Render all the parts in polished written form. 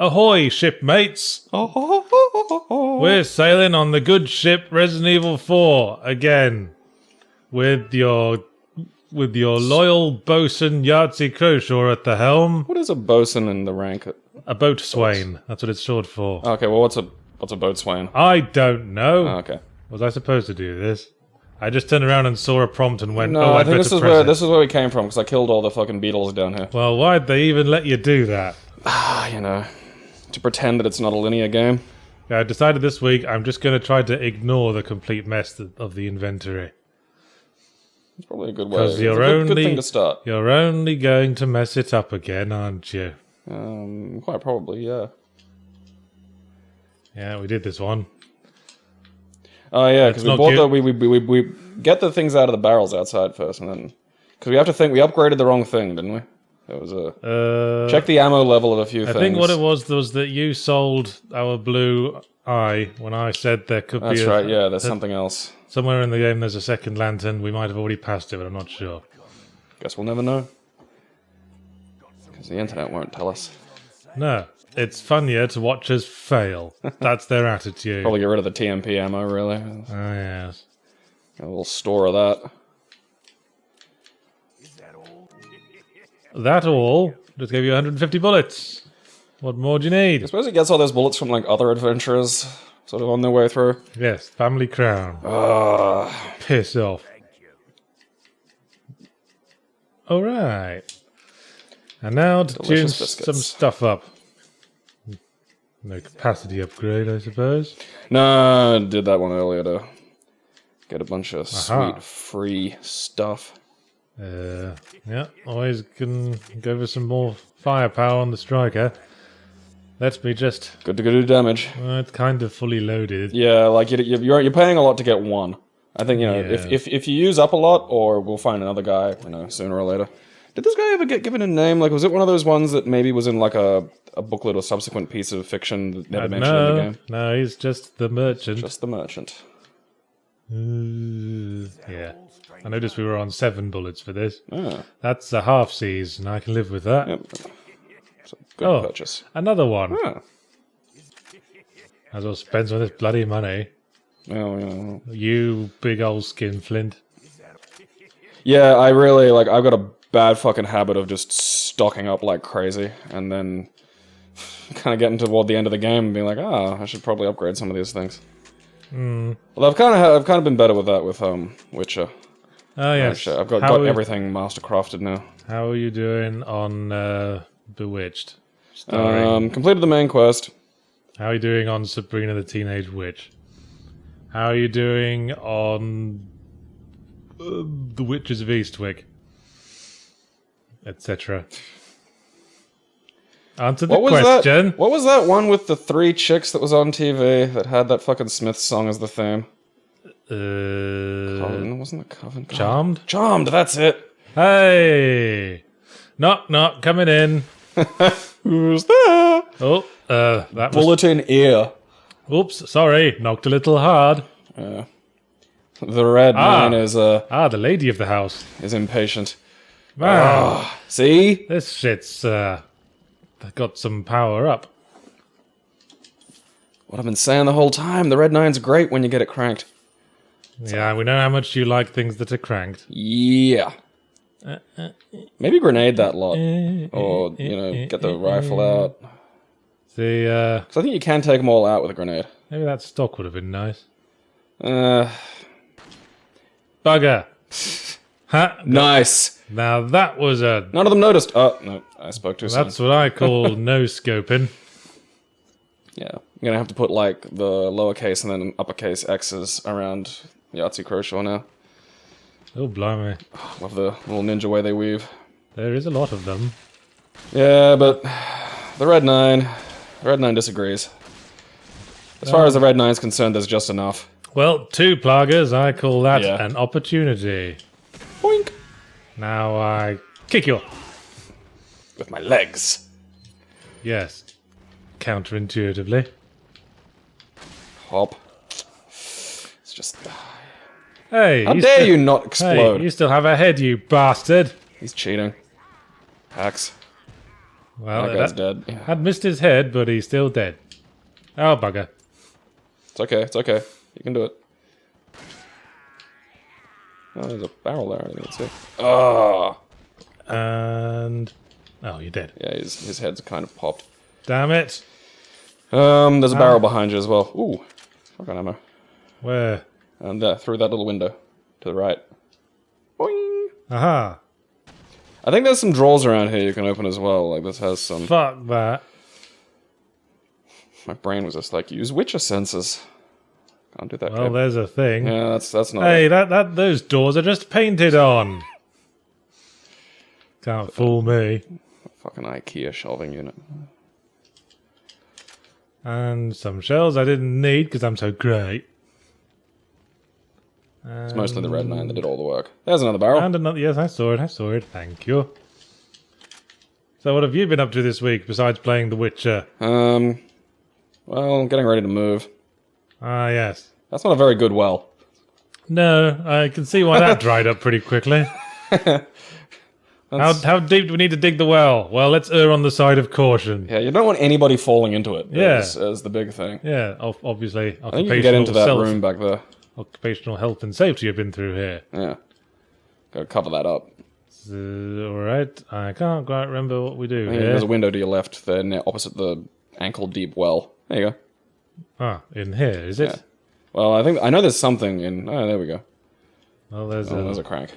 Ahoy, shipmates! We're sailing on the good ship Resident Evil 4 again, with your loyal bosun Yahtzee Croshaw at the helm. What is a bosun in the rank? A boatswain. That's what it's short for. Okay, well, what's a boatswain? I don't know. Oh, okay. Was I supposed to do this? I just turned around and saw a prompt and went, No, oh, I think this is where we came from because I killed all the fucking beetles down here. Well, why'd they even let you do that? You know, to pretend that it's not a linear game. Yeah, I decided this week I'm just going to try to ignore the complete mess of the inventory. It's probably a good way. Because good thing to start. You're only going to mess it up again, aren't you? Quite probably, yeah. Yeah, we did this one. Oh yeah, because we get the things out of the barrels outside first, and then because we have to think we upgraded the wrong thing, didn't we? There was a check the ammo level of a few things. I think what it was that you sold our blue eye when I said there could be. That's right. Yeah, there's something else. Somewhere in the game there's a second lantern. We might have already passed it, but I'm not sure. Guess we'll never know. Because the internet won't tell us. No. It's funnier to watch us fail. That's their attitude. Probably get rid of the TMP ammo, really. Oh, yes. A little store of that. That all? Just gave you 150 bullets. What more do you need? I suppose he gets all those bullets from, like, other adventurers sort of on their way through. Yes, family crown. Piss off. Alright. And now to tune some stuff up. No capacity upgrade, I suppose. No, I did that one earlier to get a bunch of sweet free stuff. Yeah, always can go for some more firepower on the striker. Let me just... Good to go do damage. It's kind of fully loaded. Yeah, like you're paying a lot to get one. I think, you know, if you use up a lot, or we'll find another guy, you know, sooner or later. Did this guy ever get given a name? Like, was it one of those ones that maybe was in, like, a booklet or subsequent piece of fiction that never mentioned in the game? No, he's just the merchant. Just the merchant. Yeah. I noticed we were on 7 bullets for this. Ah. That's a half C's, and I can live with that. Yep. It's a good purchase. Another one. Ah. As well spend some of this bloody money. Oh, yeah. You big old skinflint. Yeah, I really, like, I've got a bad fucking habit of just stocking up like crazy, and then kind of getting toward the end of the game and being like, I should probably upgrade some of these things. Well, I've kind of been better with that with Witcher. Oh yes, I've got everything master crafted now. How are you doing on Bewitched? Completed the main quest. How are you doing on Sabrina the Teenage Witch? How are you doing on The Witches of Eastwick? Etc. Answer the question. What was that one with the 3 chicks that was on TV that had that fucking Smith song as the theme? Coven, wasn't the Coven? Charmed? Charmed, that's it. Hey! Knock, knock, coming in. Who's there? Oh, that was... Bulletin ear. Oops, sorry, knocked a little hard. The red man is the lady of the house. Is impatient. Wow. See? This shit's got some power up. What I've been saying the whole time, the Red 9's great when you get it cranked. Yeah, we know how much you like things that are cranked. Yeah. Maybe grenade that lot. Or, you know, get the rifle out. See, because I think you can take them all out with a grenade. Maybe that stock would have been nice. Bugger. Ha! Nice. Now that was a... None of them noticed. Oh, no, I spoke too soon. That's what I call no-scoping. Yeah, I'm gonna have to put, like, the lowercase and then uppercase X's around Yahtzee Croshaw now. Oh, blimey. Love the little ninja way they weave. There is a lot of them. Yeah, but the Red 9 disagrees. As far as the Red 9's concerned, there's just enough. Well, 2 Plagas, I call that an opportunity. Boink! Now I kick you. With my legs. Yes. Counterintuitively. Hop. It's just... Hey, how dare you not explode? Hey, you still have a head, you bastard. He's cheating. Hacks. Well, that guy's dead. Yeah. Had missed his head, but he's still dead. Oh, bugger. It's okay. It's okay. You can do it. Oh, there's a barrel there. I didn't see. Oh. And... Oh, you're dead. Yeah, his head's kind of popped. Damn it. There's a barrel behind you as well. Ooh. Shotgun ammo. Where? And there, through that little window. To the right. Boing. Aha. I think there's some drawers around here you can open as well. Like, this has some... Fuck that. My brain was just like, use Witcher senses. Can't do that. Well, kid. there's a thing. Yeah, that's not... Hey, those doors are just painted on. Can't fool me. Fucking IKEA shelving unit. And some shells I didn't need because I'm so great. It's mostly the Red 9 that did all the work. There's another barrel. And another, yes, I saw it. Thank you. So what have you been up to this week besides playing The Witcher? Well, I'm getting ready to move. Ah, yes. That's not a very good well. No, I can see why that dried up pretty quickly. How deep do we need to dig the well? Well, let's err on the side of caution. Yeah, you don't want anybody falling into it. Yeah. As the big thing. Yeah, obviously. I think you can get into that room back there. Occupational health and safety have been through here. Yeah. Gotta cover that up. Alright, I can't quite remember what we do I think here. there's a window to your left there, opposite the ankle-deep well. There you go. Ah, in here, is it? Yeah. Well, I know there's something in... Oh, there we go. Well, there's There's a crank.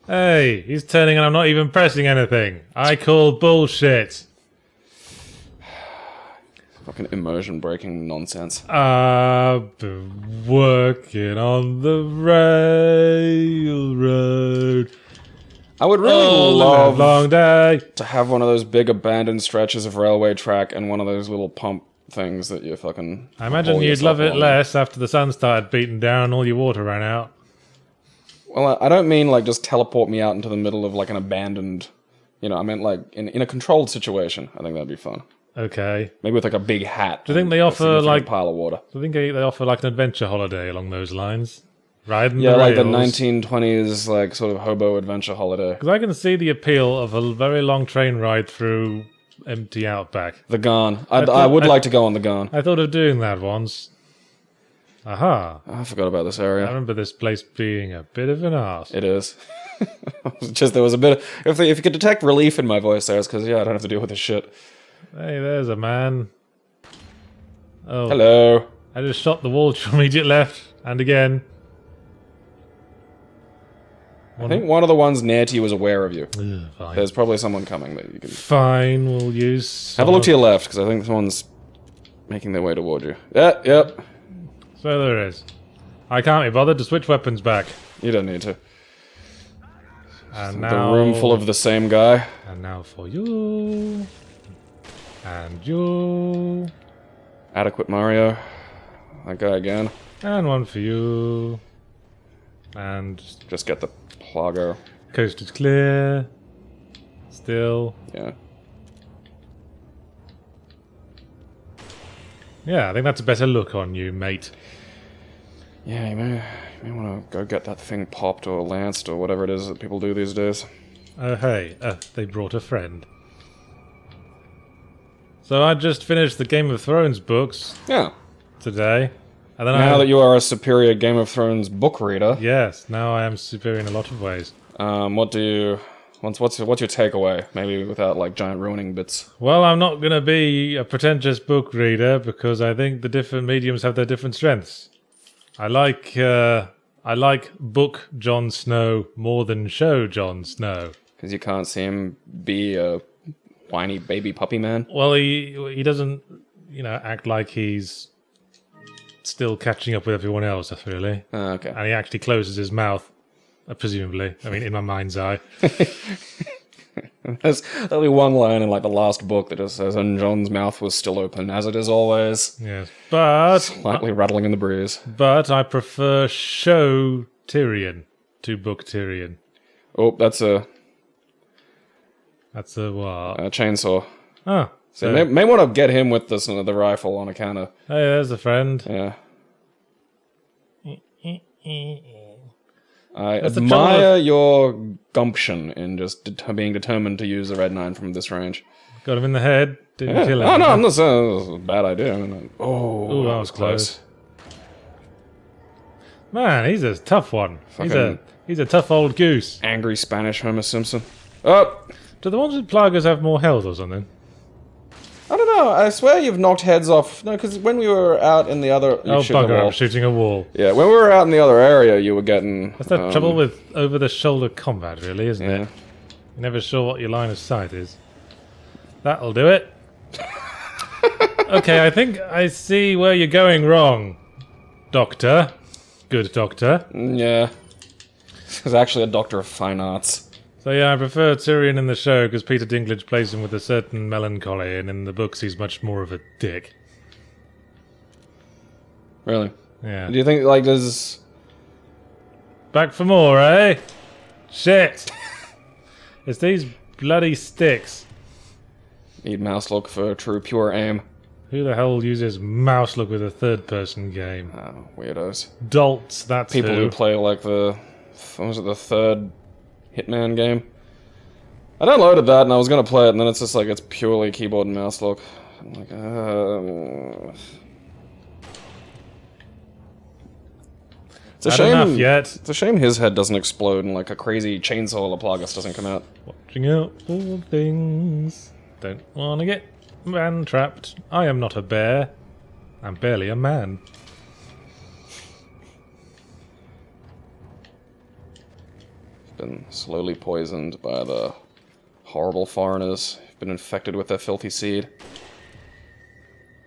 Hey, he's turning and I'm not even pressing anything. I call bullshit. Fucking immersion-breaking nonsense. I've been working on the railroad. I would really Long love day. to have one of those big abandoned stretches of railway track and one of those little pump things that you fucking... I imagine haul you'd love it yourself along. less after the sun started beating down and all your water ran out. Well, I don't mean like just teleport me out into the middle of like an abandoned... You know, I meant like in a controlled situation. I think that'd be fun. Okay. Maybe with like a big hat. Do you think they and a offer significant like... pile of water? Do you think they offer like an adventure holiday along those lines? Riding Yeah, the like the rails? 1920s like sort of hobo adventure holiday. Because I can see the appeal of a very long train ride through empty outback. The Garn. I would like to go on the Garn. I thought of doing that once. Aha. I forgot about this I area. remember this place being a bit of an arse. It is. Just there was a bit. If you could detect relief in my voice, there, it's because I don't have to deal with this shit. Hey, there's a man. Oh, Hello. I just shot the wall to your immediate left, and again. I think one of the ones near to you was aware of you. Ugh, fine. There's probably someone coming that you can Fine, we'll use... have a look to your left because I think someone's making their way toward you. Yeah, yep. So there is. I can't be bothered to switch weapons back. You don't need to. And The now... room full of the same guy. And now for you. And you. Adequate Mario. That guy again. And one for you. And Just get the plugger. coast is clear. Still. Yeah. Yeah, I think that's a better look on you, mate. Yeah, you may want to go get that thing popped or lanced or whatever it is that people do these days. Hey, they brought a friend. So I just finished the Game of Thrones books Yeah. today. And then Now that you are a superior Game of Thrones book reader, Yes, now I am superior in a lot of ways. what's your takeaway? Maybe without like giant ruining bits. Well, I'm not going to be a pretentious book reader because I think the different mediums have their different strengths. I like book Jon Snow more than show Jon Snow. Because you can't see him be a whiny baby puppy man. Well, he doesn't, act like he's still catching up with everyone else, really. Okay. And he actually closes his mouth, presumably. I mean, in my mind's eye. There'll be one line in like the last book that just says, "And John's mouth was still open, as it is always." Yes, but Slightly rattling in the breeze. I prefer show Tyrion to book Tyrion. Oh, that's a That's a what? chainsaw. Oh, So may want to get him with the rifle on account of... Hey, there's a friend. Yeah. I That's the admire your gumption in just being determined to use the red 9 from this range. Got him in the head. Didn't Yeah. kill him. Oh, no, I'm not saying it was a bad idea. I mean, Ooh, that was close. Man, he's a tough one. Fucking He's a tough old goose. angry Spanish Homer Simpson. Oh! Do the ones with plagas have more health or something? I don't know. I swear you've knocked heads off. No, because when we were out in the other... Oh, bugger, I'm shooting a wall. Yeah, when we were out in the other area, you were getting... That's the trouble with over-the-shoulder combat, really, isn't Yeah. it? You're never sure what your line of sight is. That'll do it. Okay, I think I see where you're going wrong, Doctor. Good Doctor. Yeah. He's actually a doctor of fine arts. So yeah, I prefer Tyrion in the show because Peter Dinklage plays him with a certain melancholy, and in the books he's much more of a dick. Really? Yeah. Do you think, like, there's... Back for more, eh? Shit! It's these bloody sticks. Need mouse look for true pure aim. Who the hell uses mouse look with a third-person game? Weirdos. Dolts, that's People who who play, like, the third Hitman game. I downloaded that and I was gonna play it, and then it's just like, it's purely keyboard and mouse look. I'm like, It's a Not shame. enough yet. It's a shame his head doesn't explode and like a crazy chainsaw Laplagus doesn't come out. Watching out for things. Don't wanna get man-trapped. I am not a bear. I'm barely a man. Been slowly poisoned by the horrible foreigners. Been infected with their filthy seed.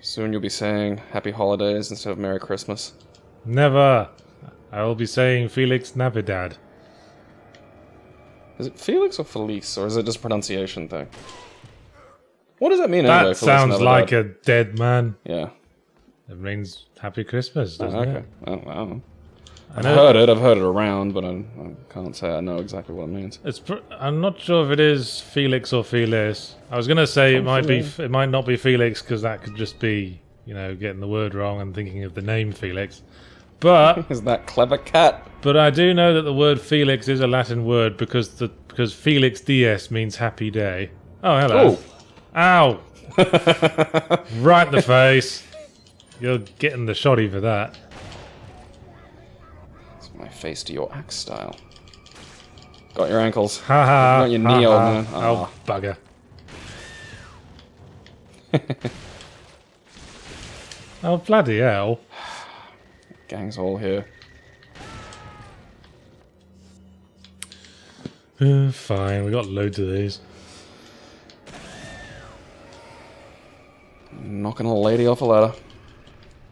Soon you'll be saying Happy Holidays instead of Merry Christmas. Never. I will be saying Felix Navidad. Is it Felix or Felice, or is it just a pronunciation thing? What does that mean That anyway? Felix sounds Navidad? like a dead man. Yeah. It means Happy Christmas, Oh, doesn't okay. it? I don't know. I I've know heard it around, but I can't say I know exactly what it means. I'm not sure if it is Felix or Felice. I was gonna say it might be. It might not be Felix because that could just be, you know, getting the word wrong and thinking of the name Felix. But Is that clever cat? but I do know that the word Felix is a Latin word because Felix Dies means happy day. Oh, hello. Oh. Ow! Right in the face. You're getting the shoddy for that. My face to your axe style. Got your ankles. Ha ha. Not your ha, knee, old ha. man. Oh, bugger. Oh, bloody hell. Gang's all here. Fine, we got loads of these. Knocking a lady off a ladder.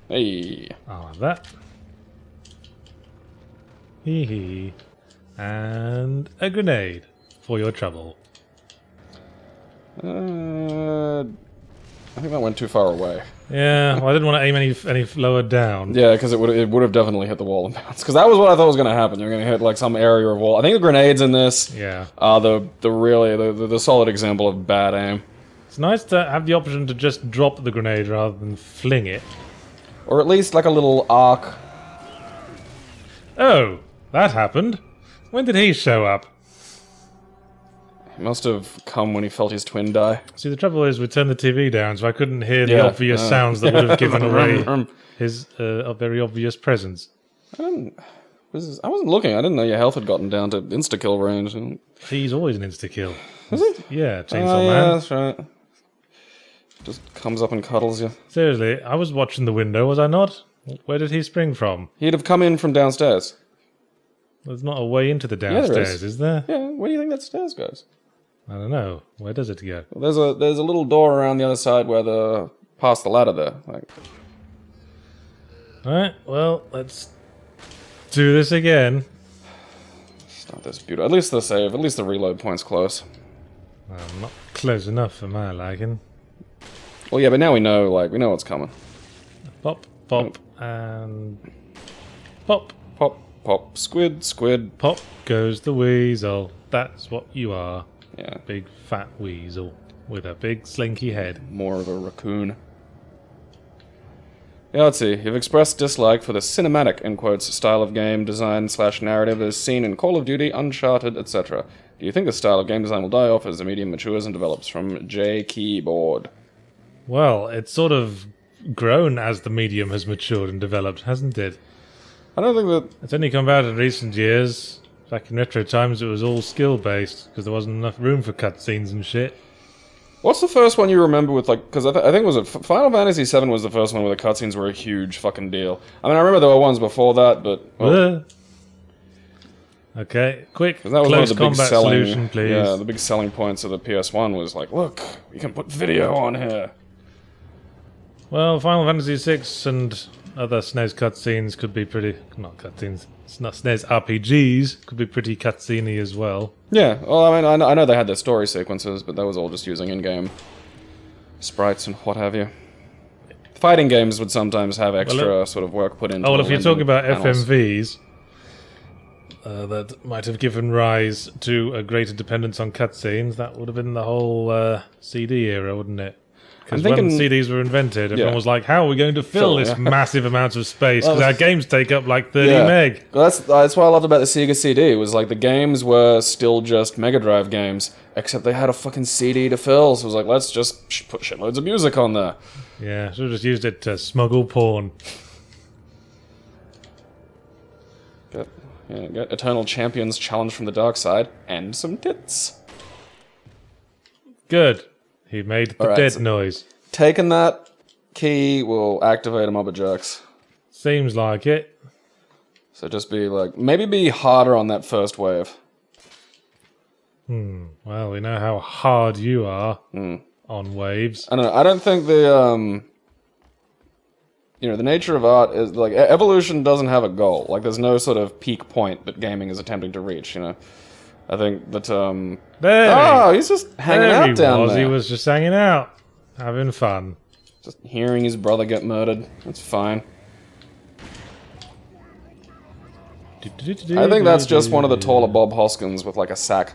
Hey. I'll have that. Hee hee. And a grenade for your trouble. I think that went too far away. Yeah, well, I didn't want to aim any lower down. Yeah, because it would have definitely hit the wall and bounced. Because that was what I thought was going to happen. You're going to hit like some area of wall. I think the grenades in this Yeah. are the solid example of bad aim. It's nice to have the option to just drop the grenade rather than fling it. Or at least like a little arc. Oh, that happened. When did he show up? He must have come when he felt his twin die. See, the trouble is we turned the TV down, so I couldn't hear the Yeah, obvious sounds that would have given away his very obvious presence. I wasn't looking. I didn't know your health had gotten down to insta-kill range. He's always an insta-kill. Is it? Yeah, Chainsaw Oh, yeah, Man. that's right. Just comes up and cuddles you. Seriously, I was watching the window, was I not? Where did he spring from? He'd have come in from downstairs. There's not a way into the there downstairs, is. is there? Yeah, where do you think that stairs goes? I don't know. Where does it go? Well, there's a little door around the other side where past the ladder there. Like, Alright, well, let's do this again. start this beautiful. At least the save. At least the reload point's close. Well, not close enough for my liking. Well, yeah, but now we know what's coming. Pop, pop, and pop. Pop, pop, squid. Pop goes the weasel. That's what you are. Yeah, Big fat weasel with a big slinky head. more of a raccoon. Yeah, let's see. You've expressed dislike for the cinematic, in quotes, style of game design / narrative as seen in Call of Duty, Uncharted, etc. Do you think this style of game design will die off as the medium matures and develops? From J Keyboard. Well, it's sort of grown as the medium has matured and developed, hasn't it? I don't think that... It's only come about in recent years. Back in retro times, it was all skill-based, because there wasn't enough room for cutscenes and shit. What's the first one you remember with, like... Because I think it was... Final Fantasy VII was the first one where the cutscenes were a huge fucking deal. I mean, I remember there were ones before that, but... Well, okay, quick, that was close combat solution, please. Yeah, the big selling points of the PS1 was like, look, we can put video on here. Well, Final Fantasy VI and other SNES cutscenes could be pretty... Not cutscenes. It's not SNES RPGs. Could be pretty cutscene-y as well. Yeah, well, I mean, I know they had their story sequences, but that was all just using in-game sprites and what have you. Fighting games would sometimes have extra sort of work put into. Oh, well, if you're talking about panels. FMVs, that might have given rise to a greater dependence on cutscenes. That would have been the whole CD era, wouldn't it? Because when CDs were invented, everyone was like, how are we going to fill this massive amount of space? Because our games take up like 30 meg. Well, that's what I loved about the Sega CD, was like the games were still just Mega Drive games, except they had a fucking CD to fill, so it was like, let's just put shitloads of music on there. Yeah, should have just used it to smuggle porn. Get Eternal Champions Challenge from the Dark Side, and some tits. Good. He made the dead noise. Taking that key will activate a mob of jerks. Seems like it. So just be like, maybe be harder on that first wave. Well, we know how hard you are on waves. I don't know. I don't think the the nature of art is like evolution doesn't have a goal. Like there's no sort of peak point that gaming is attempting to reach. I think that he's just hanging out down there. He was just hanging out, having fun. Just hearing his brother get murdered. That's fine. I think that's just one of the taller Bob Hoskins with like a sack.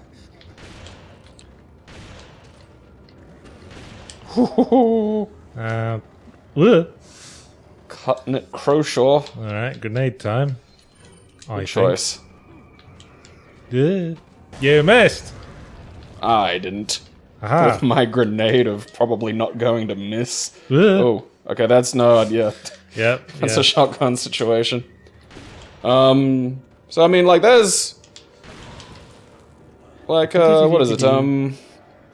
Cutting it Croshaw. Alright, grenade time. Good choice. Good. You missed! I didn't. Aha. With my grenade of probably not going to miss. Oh, okay, that's no idea. Yep. That's a shotgun situation. So I mean, like, there's... Like, what is it?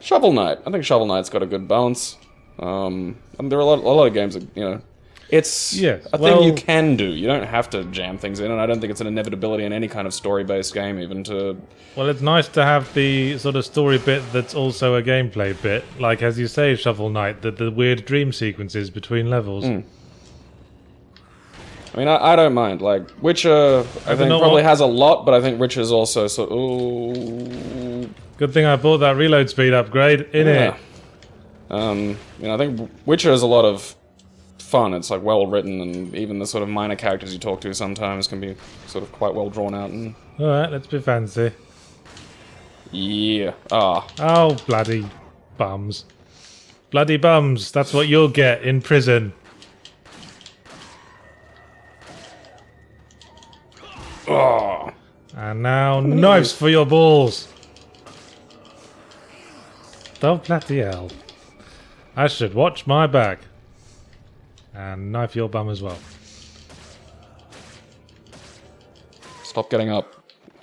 Shovel Knight. I think Shovel Knight's got a good balance. And there are a lot of games that, it's a thing you can do. You don't have to jam things in, and I don't think it's an inevitability in any kind of story-based game, even to... Well, it's nice to have the sort of story bit that's also a gameplay bit. Like, as you say, Shovel Knight, the weird dream sequences between levels. I mean, I don't mind. Like, Witcher, I think probably has a lot, but I think Witcher's also so... Ooh. Good thing I bought that reload speed upgrade, innit? I think Witcher has a lot of fun. It's like well written, and even the sort of minor characters you talk to sometimes can be sort of quite well drawn out. And alright, let's be fancy. Yeah. Oh, bloody bums. Bloody bums, that's what you'll get in prison. And now, knives for your balls. Oh, bloody hell. I should watch my back. And knife your bum as well. Stop getting up.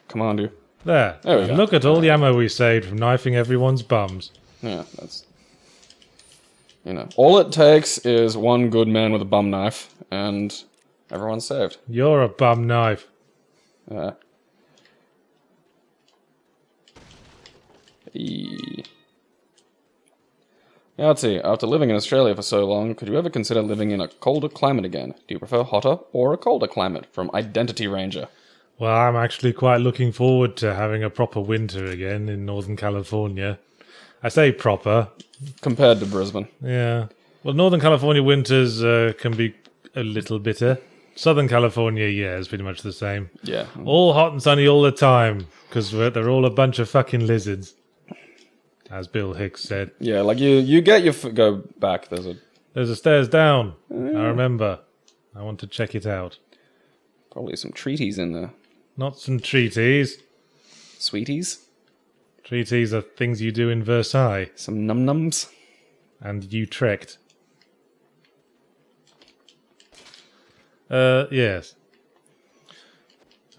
Command you. There we go. Look at all the ammo we saved from knifing everyone's bums. Yeah, that's... all it takes is one good man with a bum knife, and everyone's saved. You're a bum knife. Yeah. Yeah, let's see. After living in Australia for so long, could you ever consider living in a colder climate again? Do you prefer hotter or a colder climate? From Identity Ranger. Well, I'm actually quite looking forward to having a proper winter again in Northern California. I say proper. Compared to Brisbane. Yeah. Well, Northern California winters can be a little bitter. Southern California, yeah, is pretty much the same. Yeah. All hot and sunny all the time, because they're all a bunch of fucking lizards. As Bill Hicks said. Yeah, like you get your go back. There's a stairs down. I remember. I want to check it out. Probably some treaties in there. Not some treaties. Sweeties? Treaties are things you do in Versailles. Some num-nums? And Utrecht. Yes.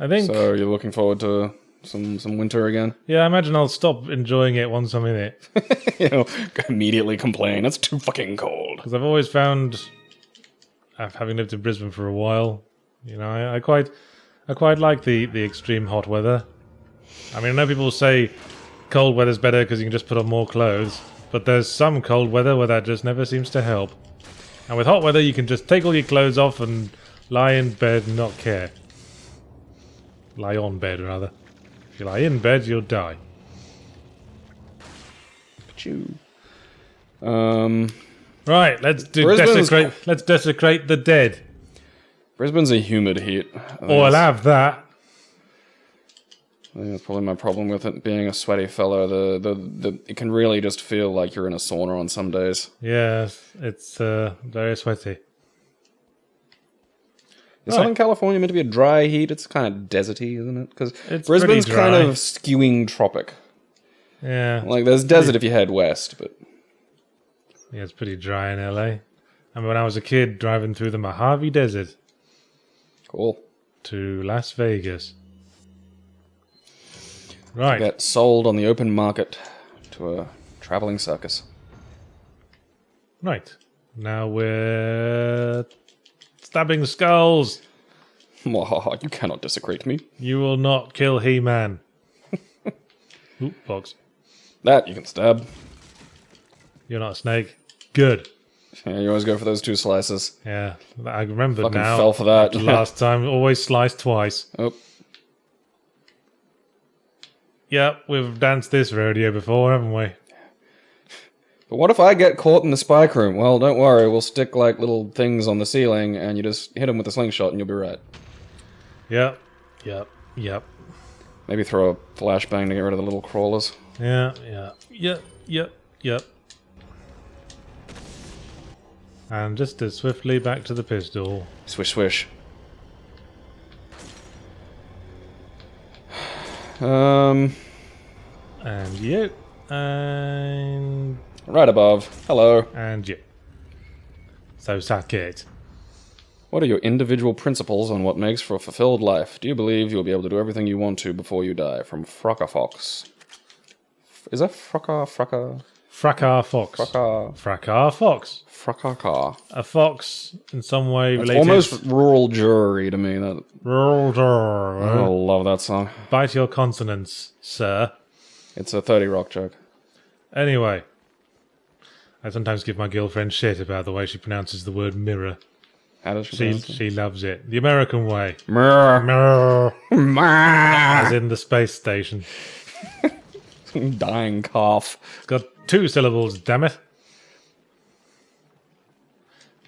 I think... So you're looking forward to some winter again? Yeah, I imagine I'll stop enjoying it once I'm in it. You know, immediately complain, it's too fucking cold. Because I've always found, having lived in Brisbane for a while, you know, I quite like the extreme hot weather. I mean, I know people say cold weather's better because you can just put on more clothes, but there's some cold weather where that just never seems to help. And with hot weather, you can just take all your clothes off and lie in bed and not care. Lie on bed, rather. If you lie in bed, you'll die. Achoo. Right, let's desecrate the dead. Brisbane's a humid heat. Oh, I'll have that. I think that's probably my problem with it being a sweaty fellow. It can really just feel like you're in a sauna on some days. Yeah, it's very sweaty. Is Southern California meant to be a dry heat? It's kind of deserty, isn't it? Because It's Brisbane's pretty dry. kind of skewing tropic. Yeah. Like, there's desert if you head west, but... Yeah, it's pretty dry in LA. I mean, when I was a kid, driving through the Mojave Desert Cool. to Las Vegas. Right. Get sold on the open market to a traveling circus. Right. Now we're stabbing skulls. You cannot desecrate me. You will not kill He-Man. Oop, box. That you can stab. You're not a snake. Good. Yeah, you always go for those 2 slices. Yeah, I remember Fucking now. fell for that. The last time, always sliced twice. Oh. Yep, we've danced this rodeo before, haven't we? But what if I get caught in the spike room? Well, don't worry. We'll stick, like, little things on the ceiling, and you just hit them with a slingshot, and you'll be right. Yep. Maybe throw a flashbang to get rid of the little crawlers. Yep. And just as swiftly back to the pistol. Swish, swish. And you. And... right above. Hello. And you. So, suck it. What are your individual principles on what makes for a fulfilled life? Do you believe you'll be able to do everything you want to before you die? From Frocka Fox. Is that Frocka? Fracas Fox. Fracas Fox. Frocka. A fox in some way It's related. almost rural jury to me. That I love that song. Bite your consonants, sir. It's a 30 Rock joke. Anyway, I sometimes give my girlfriend shit about the way she pronounces the word mirror. How does she She loves it. The American way. Mirror. Mirror. Mirror. As in the space station. Dying cough. It's got 2 syllables, damn it.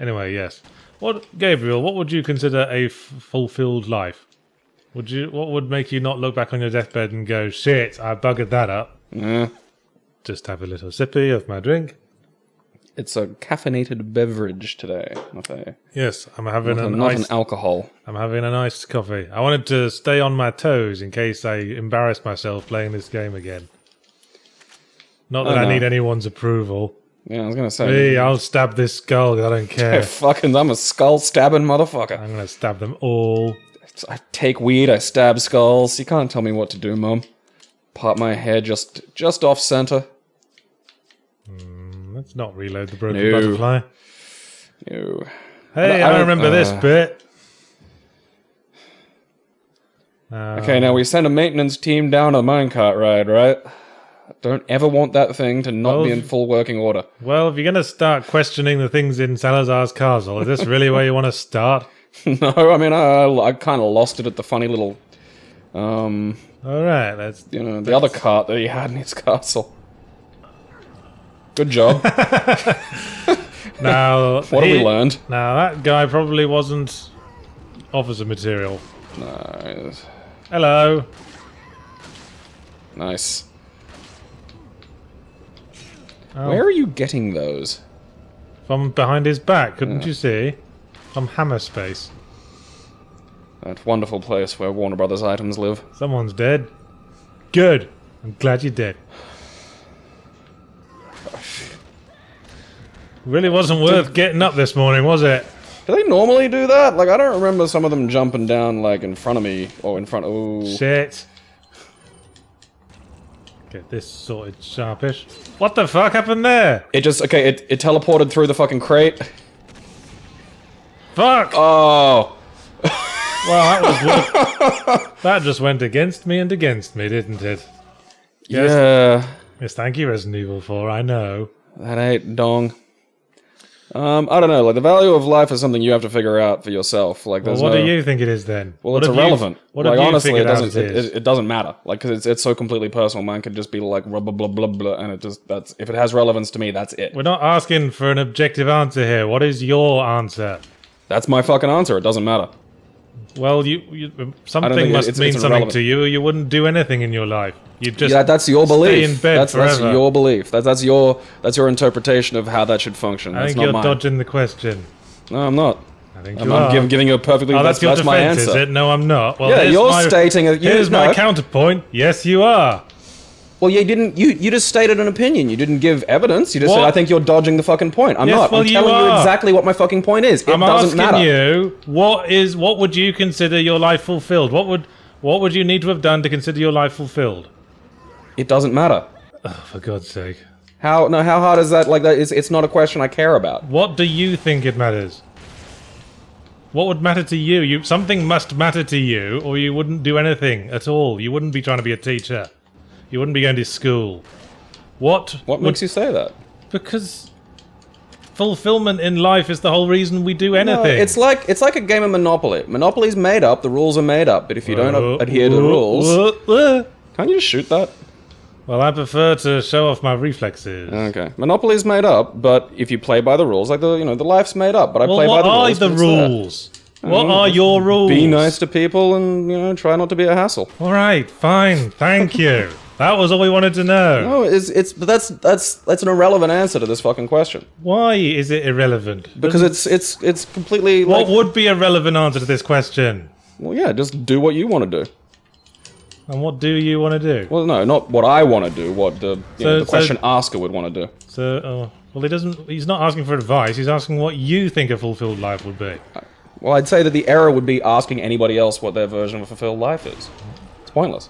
Anyway, yes. Gabriel, what would you consider a fulfilled life? What would make you not look back on your deathbed and go, shit, I buggered that up? Yeah. Just have a little sippy of my drink. It's a caffeinated beverage today. Yes, I'm having Not an alcohol. I'm having a nice coffee. I wanted to stay on my toes in case I embarrass myself playing this game again. Not that I need anyone's approval. Yeah, I was gonna say. Hey, I'll stab this skull. I don't care. I'm a skull stabbing motherfucker. I'm gonna stab them all. I take weed, I stab skulls. You can't tell me what to do, Mum. Part my hair just off center. Let's not reload the broken butterfly. No. Hey, I remember this bit. Okay, now we send a maintenance team down a minecart ride, right? Don't ever want that thing to not be in full working order. Well, if you're going to start questioning the things in Salazar's castle, is this really where you want to start? No, I mean, I kind of lost it at the funny little, All right, let's... the other cart that he had in his castle. Good job. Now, what have we learned? Now, that guy probably wasn't officer material. No. Hello. Nice. Oh. Where are you getting those? From behind his back, couldn't you see? From Hammer Space. That wonderful place where Warner Brothers items live. Someone's dead. Good. I'm glad you're dead. Really wasn't worth getting up this morning, was it? Do they normally do that? Like, I don't remember some of them jumping down, like, in front of me, or in front. Ooh. Shit. Get this sorted sharpish. What the fuck happened there? It just, okay, it teleported through the fucking crate. Fuck! Oh. Well, that was that just went against me and against me, didn't it? Yes. Yeah. Yes, thank you, Resident Evil 4, I know. That ain't dong. I don't know, like, the value of life is something you have to figure out for yourself. Like, Well, there's what no... do you think it is then? Well, What it's have you- irrelevant. What like, have you honestly, it figured out doesn't. it is? It doesn't matter. Like, because it's so completely personal. Mine could just be like blah blah blah blah blah, and it just that's if it has relevance to me, that's it. We're not asking for an objective answer here. What is your answer? That's my fucking answer. It doesn't matter. Well, something think must it's mean something irrelevant. to you, or you wouldn't do anything in your life. You'd just Yeah, that's your stay belief. in bed That's forever. your belief. That's your interpretation of how that should function. I That's think not you're mine. dodging the question. No, I'm not. I think I'm, you are. giving you a perfectly. Oh, that's your my defense, answer. is it? No, I'm not. Well, Yeah, here's you're my, stating. Here's my counterpoint. Yes, you are. Well, you didn't. You just stated an opinion. You didn't give evidence. You just said, What? "I think you're dodging the fucking point." I'm Yes, not. well, I'm you telling you are. exactly what my fucking point is. It I'm doesn't asking matter. you, what would you consider your life fulfilled? What would you need to have done to consider your life fulfilled? It doesn't matter. Oh, for God's sake. How hard is that? Like that? It's not a question I care about. What do you think it matters? What would matter to you? Something must matter to you, or you wouldn't do anything at all. You wouldn't be trying to be a teacher. You wouldn't be going to school. What Makes you say that? Because fulfillment in life is the whole reason we do anything. No, it's like a game of Monopoly. Monopoly's made up. The rules are made up. But if you don't adhere to the rules, can't you just shoot that? Well, I prefer to show off my reflexes. Okay, Monopoly's made up. But if you play by the rules, like the life's made up. But I Well, play by the rules. what are the but it's there. rules? What are your rules? Be nice to people and try not to be a hassle. All right, fine. Thank you. That was all we wanted to know. No, but that's an irrelevant answer to this fucking question. Why is it irrelevant? Because it's completely What like, would be a relevant answer to this question? well, yeah, just do what you want to do. And what do you want to do? Well, no, not what I want to do. What the So- question asker would want to do. So, well, he's not asking for advice. He's asking what you think a fulfilled life would be. Well, I'd say that the error would be asking anybody else what their version of a fulfilled life is. It's pointless.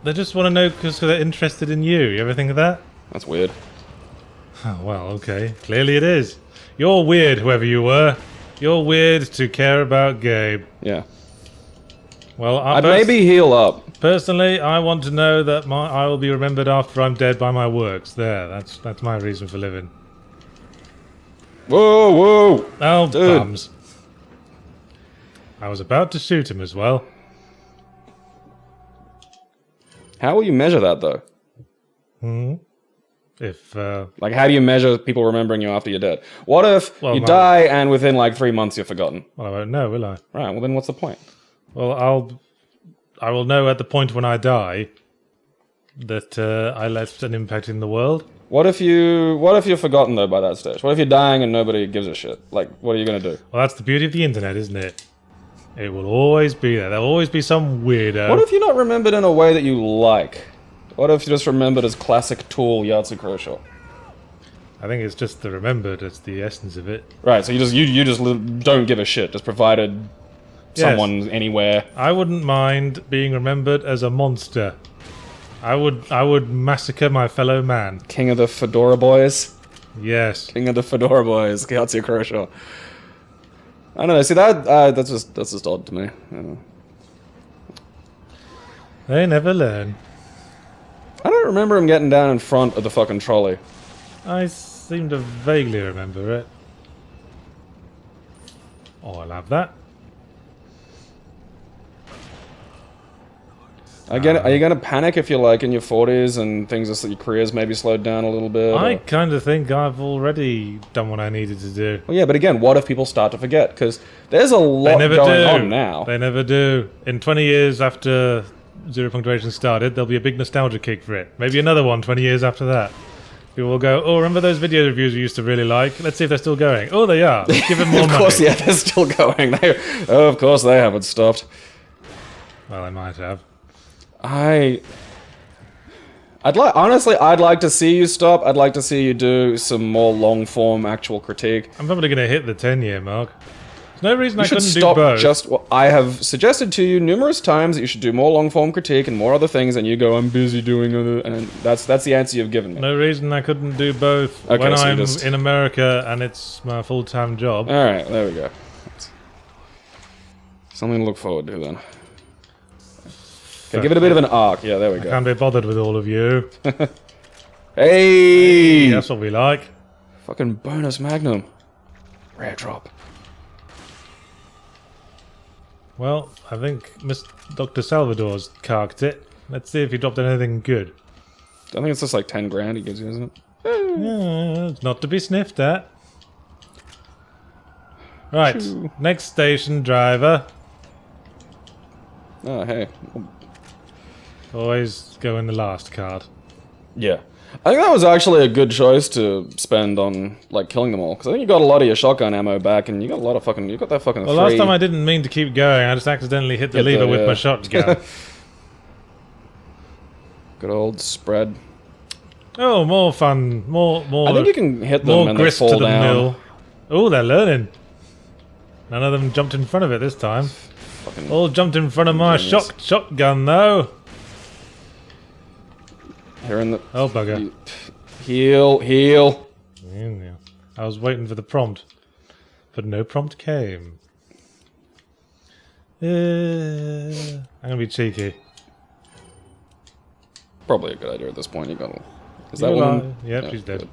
They just want to know because they're interested in you. You ever think of that? That's weird. Oh, well, okay. Clearly it is. You're weird, whoever you were. You're weird to care about Gabe. Yeah. Well, I'd maybe heal up. personally, I want to know that I will be remembered after I'm dead by my works. There, that's my reason for living. Whoa, whoa! Oh, Dude. bums. I was about to shoot him as well. How will you measure that, though? If, Like, how do you measure people remembering you after you're dead? What if Well, you no. die and within, like, 3 months you're forgotten? well, I won't know, will I? Right, well then what's the point? Well, I will know at the point when I die that I left an impact in the world. What if you're forgotten, though, by that stage? What if you're dying and nobody gives a shit? Like, what are you gonna do? Well, that's the beauty of the internet, isn't it? It will always be there. There'll always be some weirdo. What if you're not remembered in a way that you like? What if you're just remembered as classic Tool Yahtzee Croshaw? I think it's just the remembered. It's the essence of it. Right, so you just don't give a shit, just provided Yes. someone anywhere. I wouldn't mind being remembered as a monster. I would massacre my fellow man. King of the Fedora Boys. Yes. King of the Fedora Boys, Yahtzee Croshaw. I don't know. See that's just odd to me. I don't know. They never learn. I don't remember him getting down in front of the fucking trolley. I seem to vaguely remember it. Oh, I'll have that. Are you gonna panic if you're like in your 40s and things are, your career's maybe slowed down a little bit? I or- kind of think I've already done what I needed to do. Well, yeah, but again, what if people start to forget? Because there's a lot They never going do. on now. They never do. In 20 years after Zero Punctuation started, there'll be a big nostalgia kick for it. Maybe another one 20 years after that. People will go, oh, remember those video reviews we used to really like? Let's see if they're still going. Oh, they are. Let's give them more money. Of course, yeah, they're still going. Of course, they haven't stopped. Well, I might have. Honestly, I'd like to see you stop. I'd like to see you do some more long-form actual critique. I'm probably going to hit the 10-year mark. There's no reason I couldn't do stop both. I have suggested to you numerous times that you should do more long-form critique and more other things, and you go, I'm busy doing other... And that's the answer you've given me. No reason I couldn't do both Okay, when so I'm in America and it's my full-time job. Alright, there we go. Something to look forward to, then. Okay, give it a bit of an arc. Yeah, there we go. Can't be bothered with all of you. Hey! That's what we like. Fucking bonus magnum. Rare drop. Well, I think Dr. Salvador's carked it. Let's see if he dropped anything good. I think it's just like 10 grand he gives you, isn't it? Yeah, it's not to be sniffed at. Right, next station, driver. Oh, hey. Always go in the last card. Yeah. I think that was actually a good choice to spend on, like, killing them all. Because I think you got a lot of your shotgun ammo back, and you got a lot of fucking... You got that fucking Well, last time I didn't mean to keep going. I just accidentally hit the lever with my shotgun. Good old spread. Oh, more fun. More... I think you can hit them and they grist fall to the down. mill. Oh, they're learning. None of them jumped in front of it this time. Fucking All jumped in front of my shotgun, though. Here in the... Oh, bugger. Heal. Yeah. I was waiting for the prompt, but no prompt came. I'm gonna be cheeky. Probably a good idea at this point. You got... Is that one? Yep, Yeah, she's dead. good.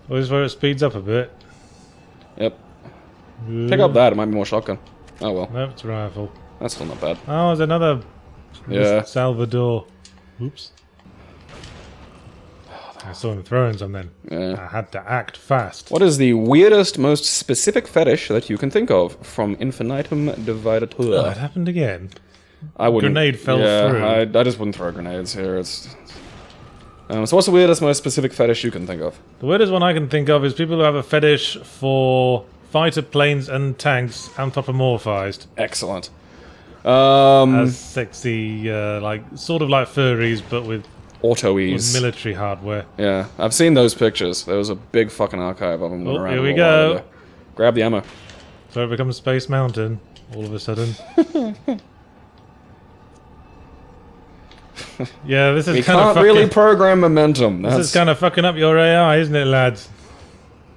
Well, this is where it speeds up a bit. Yep. Pick up that. It might be more shotgun. Oh, well. Nope, it's a rifle. That's still not bad. Oh, there's another... Yeah. Salvador. Oops. I saw him throwing some then. Yeah. I had to act fast. What is the weirdest, most specific fetish that you can think of from Infinitum Dividator? Oh, it happened again. I wouldn't. Grenade fell through. I just wouldn't throw grenades here. It's. So what's the weirdest, most specific fetish you can think of? The weirdest one I can think of is people who have a fetish for fighter planes and tanks anthropomorphized. Excellent. As sexy, like sort of like furries, but with Auto-ease. military hardware. Yeah, I've seen those pictures. There was a big fucking archive of them. Oh, around here a we little while go. ago. Grab the ammo. So it becomes Space Mountain all of a sudden. Yeah, this is We kind of can't fucking, really program momentum. this is kind of fucking up your AI, isn't it, lads?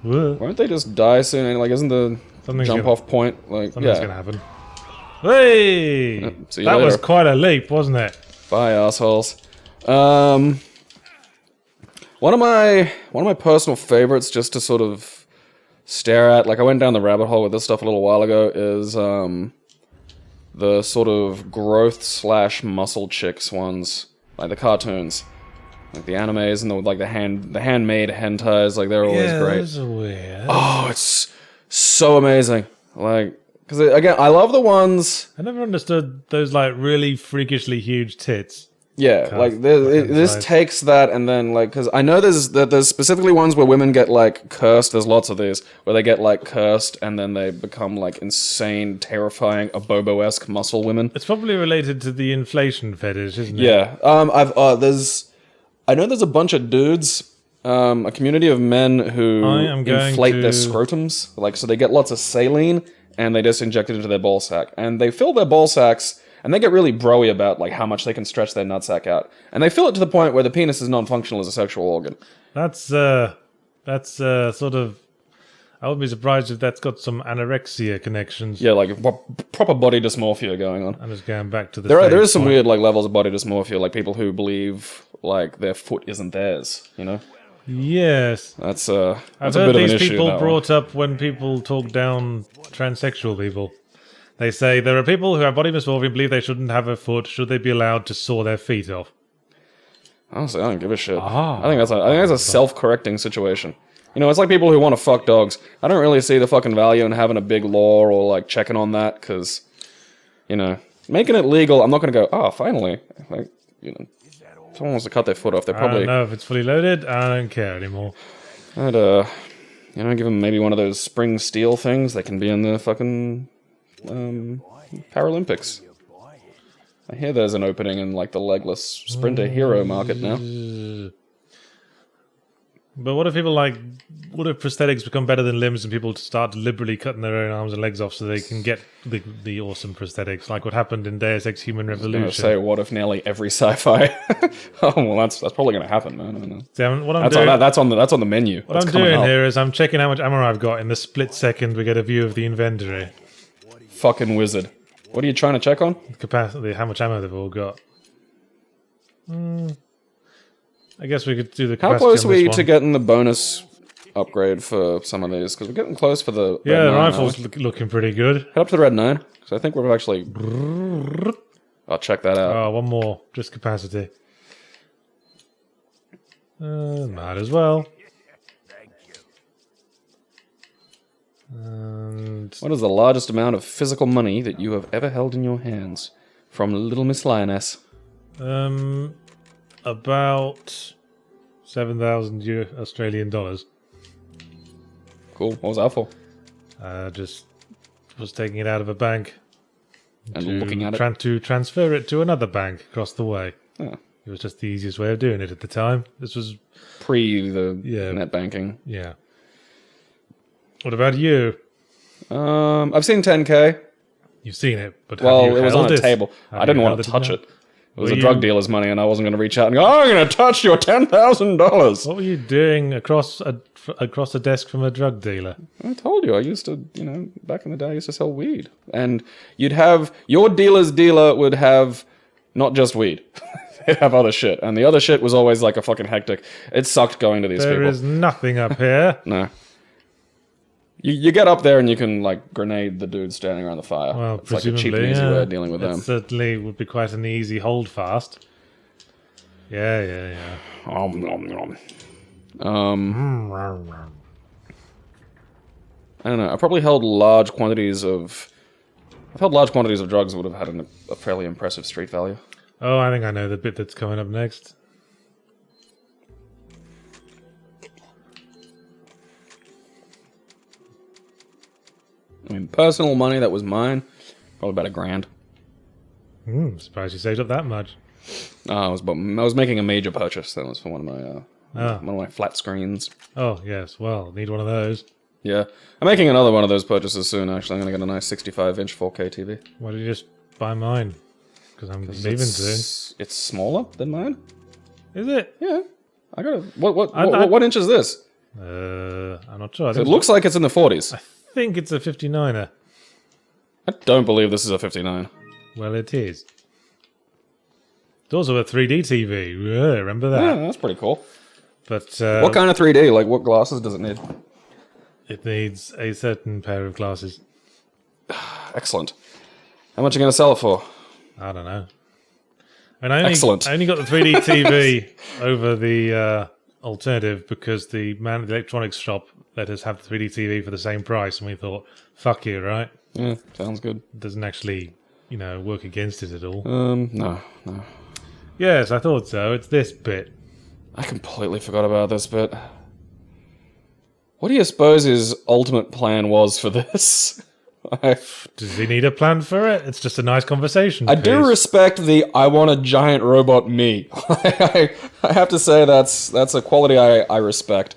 Whoa. Won't they just die soon? And, like, isn't the Something's jump-off point like? Something's Yeah. gonna happen. Hey! See you That later. was quite a leap, wasn't it? Bye, assholes. One of my personal favorites, just to sort of stare at, like I went down the rabbit hole with this stuff a little while ago, is the sort of growth / muscle chicks ones, like the cartoons, like the animes and the handmade hentais. Like they're always great. Those are weird. Oh, it's so amazing. Like. Because, again, I love the ones... I never understood those, like, really freakishly huge tits. Yeah, like, this takes that and then, like... Because I know there's specifically ones where women get, like, cursed. There's lots of these. Where they get, like, cursed and then they become, like, insane, terrifying, Abobo-esque muscle women. It's probably related to the inflation fetish, isn't it? Yeah. I know there's a bunch of dudes... a community of men who inflate their scrotums. Like, so they get lots of saline... and they just inject it into their ball sack. And they fill their ball sacks, and they get really broy about like how much they can stretch their nutsack out. And they fill it to the point where the penis is non-functional as a sexual organ. That's sort of... I wouldn't be surprised if that's got some anorexia connections. Yeah, like proper body dysmorphia going on. I'm just going back to the... There is some weird like levels of body dysmorphia, like people who believe like their foot isn't theirs, you know? Yes. That's a bit I've of heard an these issue. people brought up when people talk down transsexual people. They say there are people who have body dysmorphia and believe they shouldn't have a foot. Should they be allowed to saw their feet off? Honestly, I don't give a shit. I think that's a self-correcting situation. You know, it's like people who want to fuck dogs. I don't really see the fucking value in having a big law or like checking on that because, you know, making it legal. I'm not going to go. Oh, finally, like you know, if someone wants to cut their foot off, they're I probably... don't know if it's fully loaded. I don't care anymore. I'd, you know, give them maybe one of those spring steel things. They can be in the fucking Paralympics. I hear there's an opening in, like, the legless sprinter hero market now. But what if people what if prosthetics become better than limbs and people start deliberately cutting their own arms and legs off so they can get the awesome prosthetics, like what happened in Deus Ex Human Revolution? I was gonna say, what if nearly every sci-fi? Oh well, that's probably gonna happen, man. I don't know. See, what I'm That's doing, that's on the menu. what I'm doing here is I'm checking how much ammo I've got in the split second we get a view of the inventory. Fucking wizard. What are you trying to check on? Capacity, how much ammo they've all got. I guess we could do the capacity. How close are on this we one. to getting the bonus upgrade for some of these? Because we're getting close for the Yeah, Red the 9 rifle's now. looking pretty good. Head up to the Red 9, because I think we're actually... I'll check that out. Oh, one more. Just capacity. Might as well. And What is the largest amount of physical money that you have ever held in your hands? From Little Miss Lioness. about 7,000 Australian dollars. Cool. What was that for? Just was taking it out of a bank And looking at it. to transfer it to another bank across the way. Oh, It was just the easiest way of doing it at the time. This was, pre the Yeah. net banking. yeah. What about you? I've seen 10K. You've seen it, but Well, have you it was held on a it? table. Have I didn't you want held to in touch your- it. It was Were a drug you- dealer's money, and I wasn't going to reach out and go, "Oh, I'm going to touch your $10,000." What were you doing across a desk from a drug dealer? I told you, I used to, back in the day, I used to sell weed. And you'd have, your dealer's dealer would have not just weed. They'd have other shit. And the other shit was always like a fucking hectic. It sucked going to these There people. is nothing up here. No. You get up there and you can, like, grenade the dude standing around the fire. Well, It's like a presumably, cheap and easy yeah. way of dealing with It them. certainly would be quite an easy hold fast. Yeah. Nom. I don't know. I've held large quantities of drugs that would have had a fairly impressive street value. Oh, I think I know the bit that's coming up next. I mean, personal money that was mine, probably about $1,000. Surprised you saved up that much. I was making a major purchase. That was for one of my flat screens. Oh, yes. Well, need one of those. Yeah, I'm making another one of those purchases soon. Actually, I'm gonna get a nice 65-inch 4K TV. Why did you just buy mine? Because I'm leaving soon. It's smaller than mine. Is it? Yeah, I got a what inch is this? I'm not sure. It looks like it's in the 40s. I think it's a 59er. I don't believe this is a 59. Well, it is. It's also a 3D TV. Yeah, remember that? Yeah, that's pretty cool. But What kind of 3D? Like, what glasses does it need? it needs a certain pair of glasses. Excellent. How much are you going to sell it for? I don't know. And I Excellent. only got the 3D TV over the alternative because the man at the electronics shop let us have the 3D TV for the same price, and we thought, fuck you, right? Yeah, sounds good. It doesn't actually, work against it at all. No. Yes, I thought so. It's this bit. I completely forgot about this bit. What do you suppose his ultimate plan was for this? Does he need a plan for it? It's just a nice conversation I do piece. respect the "I want a giant robot me." I have to say that's a quality I respect.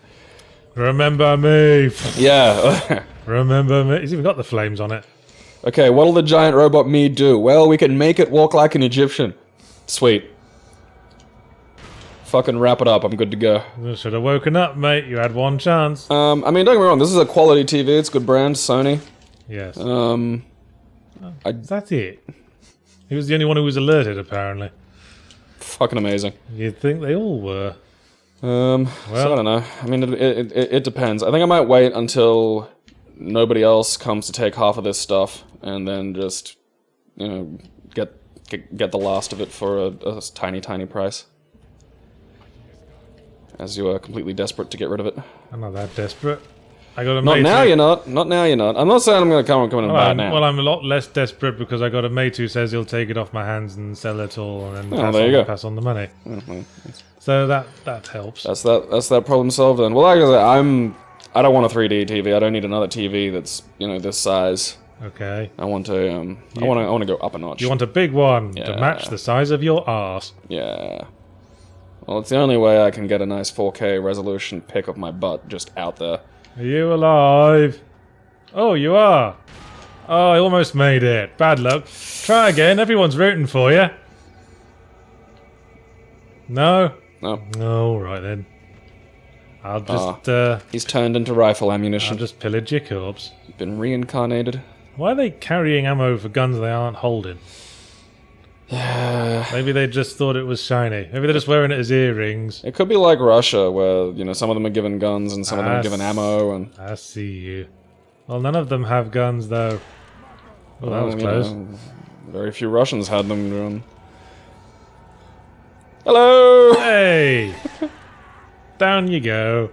Remember me. Yeah. Remember me. He's even got the flames on it. Okay, what'll the giant robot me do? Well, we can make it walk like an Egyptian. Sweet. Fucking wrap it up. I'm good to go. Should have woken up, mate. You had one chance. I mean, don't get me wrong. This is a quality TV. It's a good brand, Sony. Yes. That's it. He was the only one who was alerted, apparently. fucking amazing. You'd think they all were. So I don't know. I mean, it depends. I think I might wait until nobody else comes to take half of this stuff, and then just, get the last of it for a tiny price. As you are completely desperate to get rid of it. I'm not that desperate. I got a Not mate. now, you're not. Not now, you're not. I'm not saying I'm going to come in and buy it now. Well, I'm a lot less desperate because I got a mate who says he'll take it off my hands and sell it all, and then pass on the money. So that helps. That's that problem solved then. Well, like I said, I don't want a 3D TV. I don't need another TV that's this size. Okay. I want to I want to go up a notch. You want a big one to match the size of your arse. Yeah. Well, it's the only way I can get a nice 4K resolution pic of my butt just out there. Are you alive? Oh, you are. Oh, I almost made it. Bad luck. Try again. Everyone's rooting for you. No? No. All right then. I'll just he's turned into rifle ammunition. I'll just pillage your corpse. Been reincarnated. Why are they carrying ammo for guns they aren't holding? Maybe they just thought it was shiny. Maybe they're just wearing it as earrings. It could be like Russia, where some of them are given guns and some of them are given ammo. And I see you. Well, none of them have guns though. Well, that was close. Very few Russians had them. Hello. Hey. Down you go.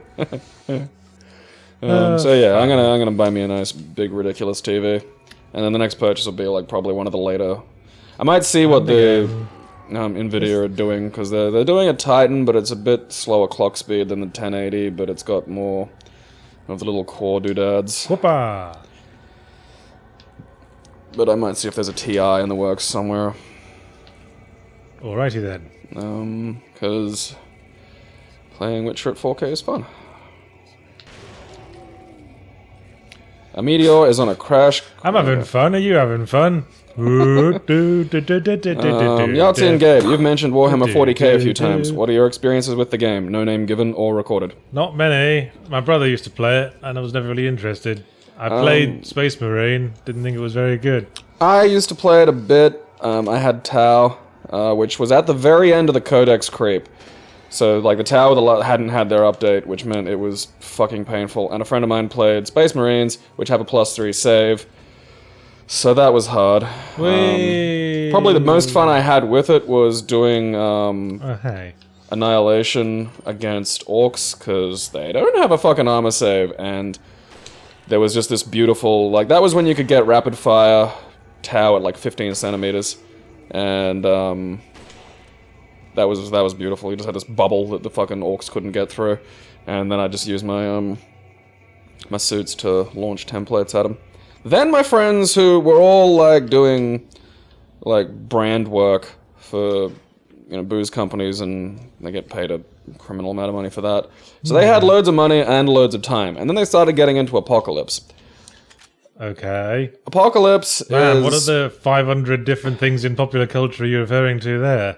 So yeah, I'm gonna buy me a nice big ridiculous TV, and then the next purchase will be like probably one of the later. I might see what the Nvidia are doing, because they're doing a Titan, but it's a bit slower clock speed than the 1080, but it's got more of the little core doodads. Whoopa! But I might see if there's a TI in the works somewhere. Alrighty then. Because playing Witcher at 4K is fun. A meteor is on a crash. I'm having fun. Are you having fun? Yahtzee and Gabe, you've mentioned Warhammer 40k a few times. What are your experiences with the game? No name given or recorded. Not many. My brother used to play it, and I was never really interested. I played Space Marine. Didn't think it was very good. I used to play it a bit. I had Tau, which was at the very end of the Codex creep. So, like, the Tower hadn't had their update, which meant it was fucking painful. And a friend of mine played Space Marines, which have a +3 save. So that was hard. Probably the most fun I had with it was doing Annihilation against Orcs, because they don't have a fucking armor save. And there was just this beautiful... Like, that was when you could get rapid fire Tau at, like, 15 centimeters. And, That was beautiful. You just had this bubble that the fucking orcs couldn't get through, and then I just used my my suits to launch templates at them. Then my friends, who were all like doing like brand work for booze companies, and they get paid a criminal amount of money for that. So they had loads of money and loads of time, and then they started getting into Apocalypse. Okay. Apocalypse is... what are the 500 different things in popular culture you're referring to there?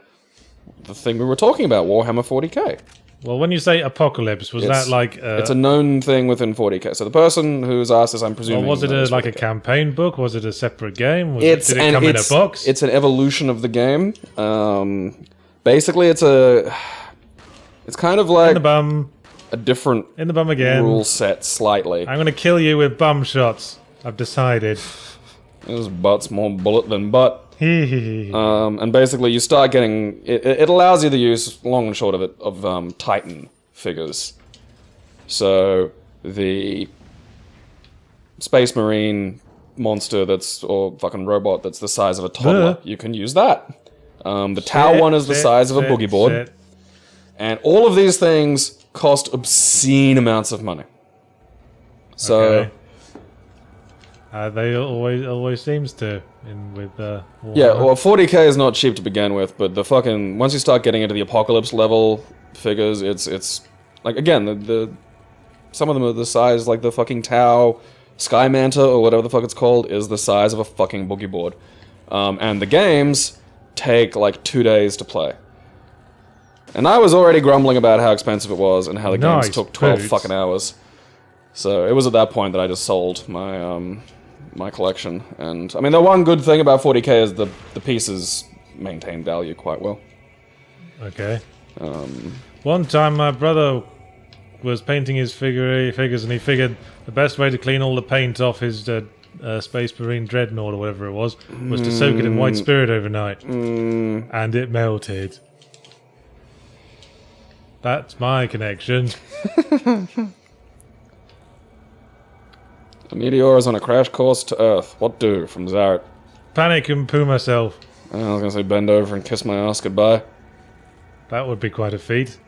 The thing we were talking about, Warhammer 40k. Well, when you say Apocalypse, was that like... it's a known thing within 40k. So the person who's asked this, I'm presuming... Well, was it like a campaign book? Was it a separate game? Did it come in a box? It's an evolution of the game. Basically, it's kind of like... In the bum. A different... In the bum again. Rule set, slightly. I'm going to kill you with bum shots. I've decided. This butt's more bullet than butt. And basically you start getting... It allows you to use, long and short of it, of Titan figures. So, the Space Marine monster or fucking robot that's the size of a toddler, you can use that. The Tau one is the size of a boogie board. And all of these things cost obscene amounts of money. So... Okay. They always seems to with yeah, well, 40k is not cheap to begin with, but the fucking once you start getting into the Apocalypse level figures, it's like again the some of them are the size like the fucking Tau Sky Manta or whatever the fuck it's called is the size of a fucking boogie board, and the games take like 2 days to play. And I was already grumbling about how expensive it was and how the games took 12 fucking hours. So it was at that point that I just sold my my collection. And I mean, the one good thing about 40k is the pieces maintain value quite well. Okay. One time my brother was painting his figures, and he figured the best way to clean all the paint off his Space Marine Dreadnought or whatever it was to soak it in white spirit overnight. And it melted. That's my connection. The meteor is on a crash course to Earth. What do? From Zaret. Panic and poo myself. I was gonna say bend over and kiss my ass goodbye. That would be quite a feat.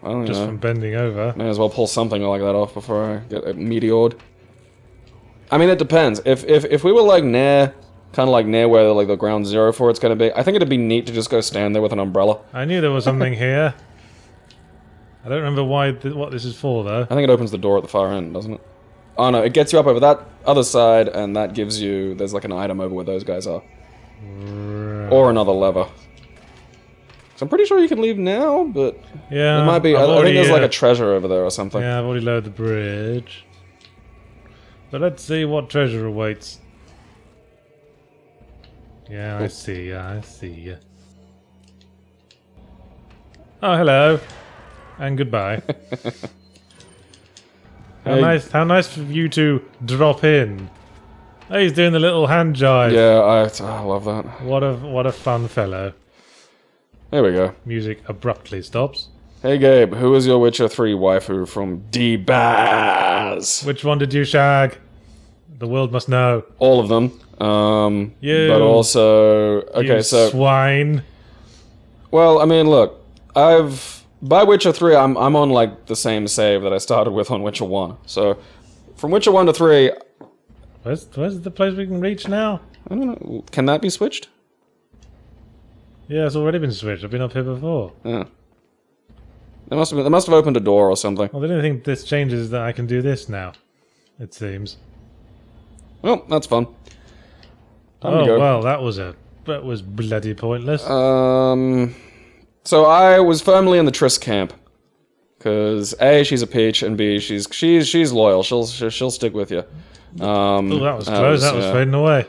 Well, Just from bending over. May as well pull something like that off before I get meteored. I mean, it depends. If we were like near, kind of like near where like the ground zero for it's gonna be, I think it'd be neat to just go stand there with an umbrella. I knew there was something here. I don't remember what this is for though. I think it opens the door at the far end, doesn't it? Oh no, it gets you up over that other side, and that gives you, there's like an item over where those guys are. Right. Or another lever. So I'm pretty sure you can leave now, but yeah, it might be, I think there's like a treasure over there or something. Yeah, I've already lowered the bridge. But let's see what treasure awaits. Yeah, I see ya, I see ya. Oh, hello. And goodbye. How nice for you to drop in. Oh, he's doing the little hand jive. Yeah, I love that. What a fun fellow. There we go. Music abruptly stops. Hey Gabe, who is your Witcher 3 waifu from D-Baz? Which one did you shag? The world must know. All of them. You. But also, okay, You so swine. well, I mean, look, by Witcher 3, I'm on like the same save that I started with on Witcher 1. So from Witcher 1 to 3, Where's the place we can reach now? I don't know. Can that be switched? Yeah, it's already been switched. I've been up here before. Yeah. They must have opened a door or something. Well, the only thing this changes is that I can do this now. It seems. Well, that's fun. Time to Oh go. well, that was bloody pointless. So I was firmly in the Triss camp, because A, she's a peach, and B, she's loyal. She'll stick with you. Oh, that was close. That was fading away.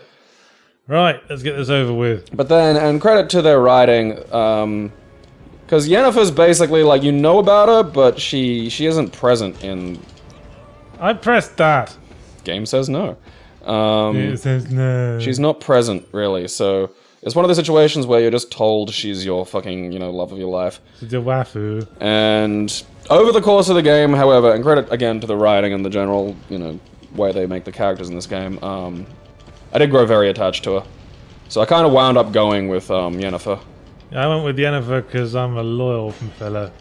Right, let's get this over with. But then, and credit to their writing, because Yennefer's basically like, you know about her, but she isn't present in. I pressed that. Game says no. It says no. She's not present really, so it's one of the situations where you're just told she's your fucking, love of your life. She's a waifu. And over the course of the game, however, and credit again to the writing and the general, way they make the characters in this game, I did grow very attached to her. So I kind of wound up going with Yennefer. Yeah, I went with Yennefer because I'm a loyal fellow.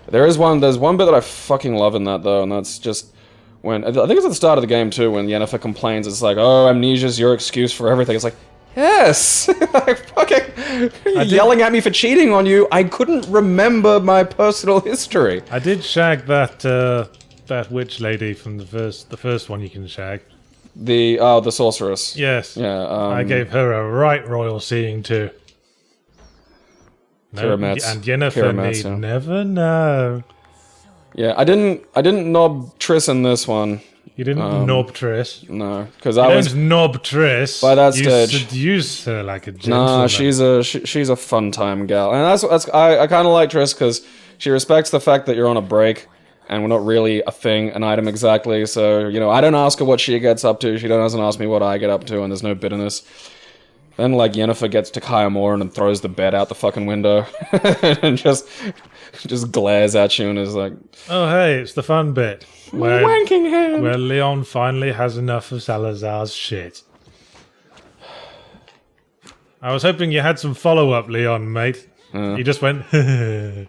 There's one bit that I fucking love in that though, and that's just when, I think it's at the start of the game too, when Yennefer complains, it's like, oh, amnesia's your excuse for everything. It's like, yes! Like, fucking yelling at me for cheating on you, I couldn't remember my personal history. I did shag that witch lady from the first one you can shag. The sorceress. Yes. Yeah, I gave her a right royal seeing too. No, and Yennefer need never know. Yeah, I didn't knob Triss in this one. You didn't knob Triss? No, because I was knob Triss. by that you stage. Seduce her like a gentleman. Nah, she's a fun time gal, and that's I kind of like Triss because she respects the fact that you're on a break, and we're not really an item exactly. So I don't ask her what she gets up to. She doesn't ask me what I get up to, and there's no bitterness. Then like Yennefer gets to Kaer Morhen and throws the bed out the fucking window, and just glares at you and is like, "Oh hey, it's the fun bit." Wanking hand. Where Leon finally has enough of Salazar's shit. I was hoping you had some follow-up, Leon, mate. He just went, yeah,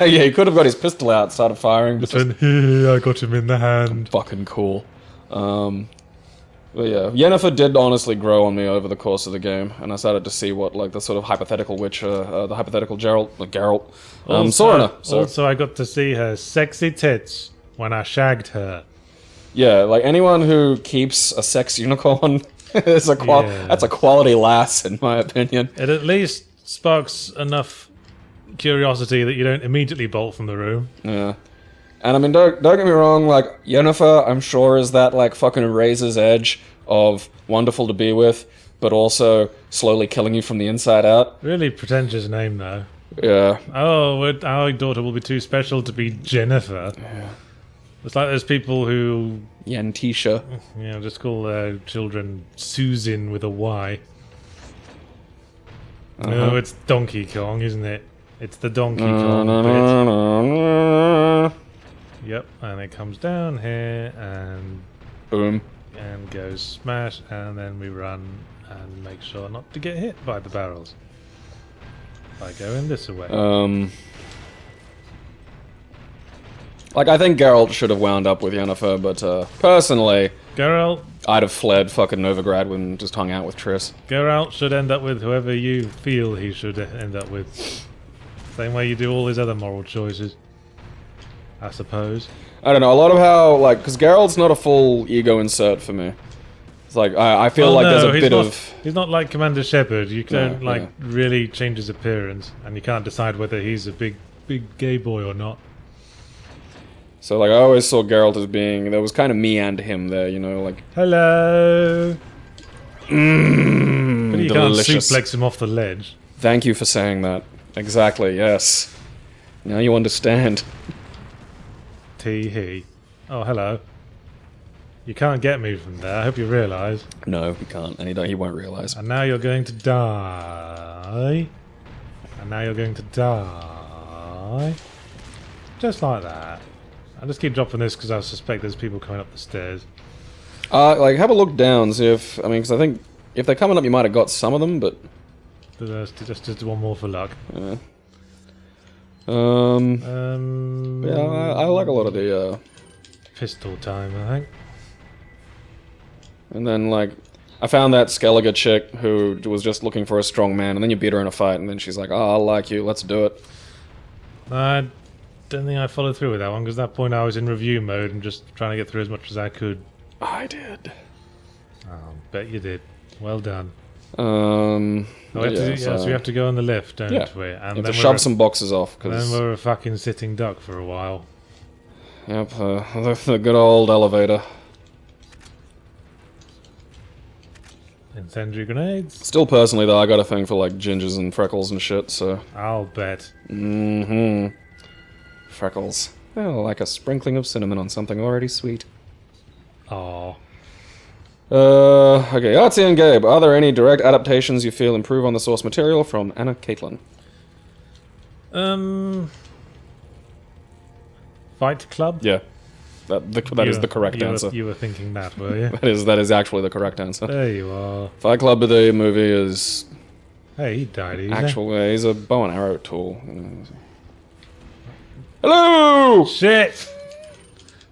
he could have got his pistol out, started firing. Just went, I got him in the hand. Fucking cool. But yeah, Yennefer did honestly grow on me over the course of the game, and I started to see what like the sort of hypothetical Witcher, the hypothetical Geralt, saw in her. So. Also, I got to see her sexy tits when I shagged her. Yeah, like anyone who keeps a sex unicorn is that's a quality lass, in my opinion. It at least sparks enough curiosity that you don't immediately bolt from the room. Yeah. And I mean, don't get me wrong, like, Yennefer, I'm sure, is that, like, fucking razor's edge of wonderful to be with, but also slowly killing you from the inside out. Really pretentious name, though. Yeah. Oh, our daughter will be too special to be Jennifer. Yeah. It's like those people who... Yentisha. Just call their children Susan with a Y. No, it's Donkey Kong, isn't it? It's the Donkey Kong bit. Yep, and it comes down here, and... Boom. And goes smash, and then we run and make sure not to get hit by the barrels. By going this way. Like, I think Geralt should have wound up with Yennefer, but personally, Geralt I'd have fled fucking Novigrad and just hung out with Triss. Geralt should end up with whoever you feel he should end up with. Same way you do all his other moral choices, I suppose. I don't know, a lot of how, like, because Geralt's not a full ego insert for me. It's like, I feel like there's a bit of... He's not like Commander Shepard. You don't, really change his appearance, and you can't decide whether he's a big gay boy or not. So, like, I always saw Geralt as being... There was kind of me and him there, you know, like... Hello! But you delicious. can't suplex him off the ledge. Thank you for saying that. Exactly, yes. Now you understand. Tee-hee. Oh, hello. You can't get me from there, I hope you realise. No, he can't, and he won't realise. And now you're going to die. And now you're going to die. Just like that. I'll just keep dropping this because I suspect there's people coming up the stairs. Like, have a look down, see if... I mean, because I think if they're coming up, you might have got some of them, but... Just one more for luck. Yeah. Yeah, I like a lot of the, Pistol time, I think. And then, like, I found that Skellige chick who was just looking for a strong man, and then you beat her in a fight, and then she's like, oh, I like you, let's do it. I don't think I followed through with that one, because at that point I was in review mode and just trying to get through as much as I could. I did. Oh, bet you did. Well done. So so we have to go on the lift, don't we? And you have to shove some boxes off. Then we're a fucking sitting duck for a while. Yep, the good old elevator. Incendiary grenades. Still, personally, though, I got a thing for, like, gingers and freckles and shit, so... I'll bet. Mm-hmm. Freckles. Oh, like a sprinkling of cinnamon on something already sweet. Aww. Okay, Artsy and Gabe, are there any direct adaptations you feel improve on the source material? From Anna Caitlin. Fight Club? Yeah. That is the correct answer. You were thinking that, were you? that is actually the correct answer. There you are. Fight Club, the movie, is... Hey, he died easy. Actually, he's a bow and arrow tool. Hello! Shit!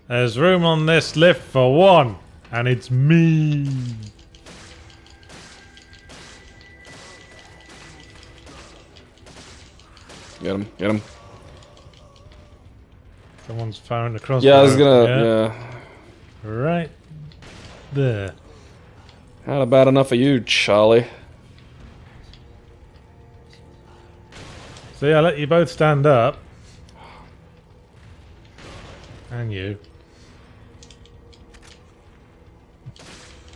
There's room on this lift for one, and it's me. Get him, get him. Someone's firing across. Yeah, I was gonna. Yeah. Right there. Not bad enough for you, Charlie. See, I let you both stand up. And you.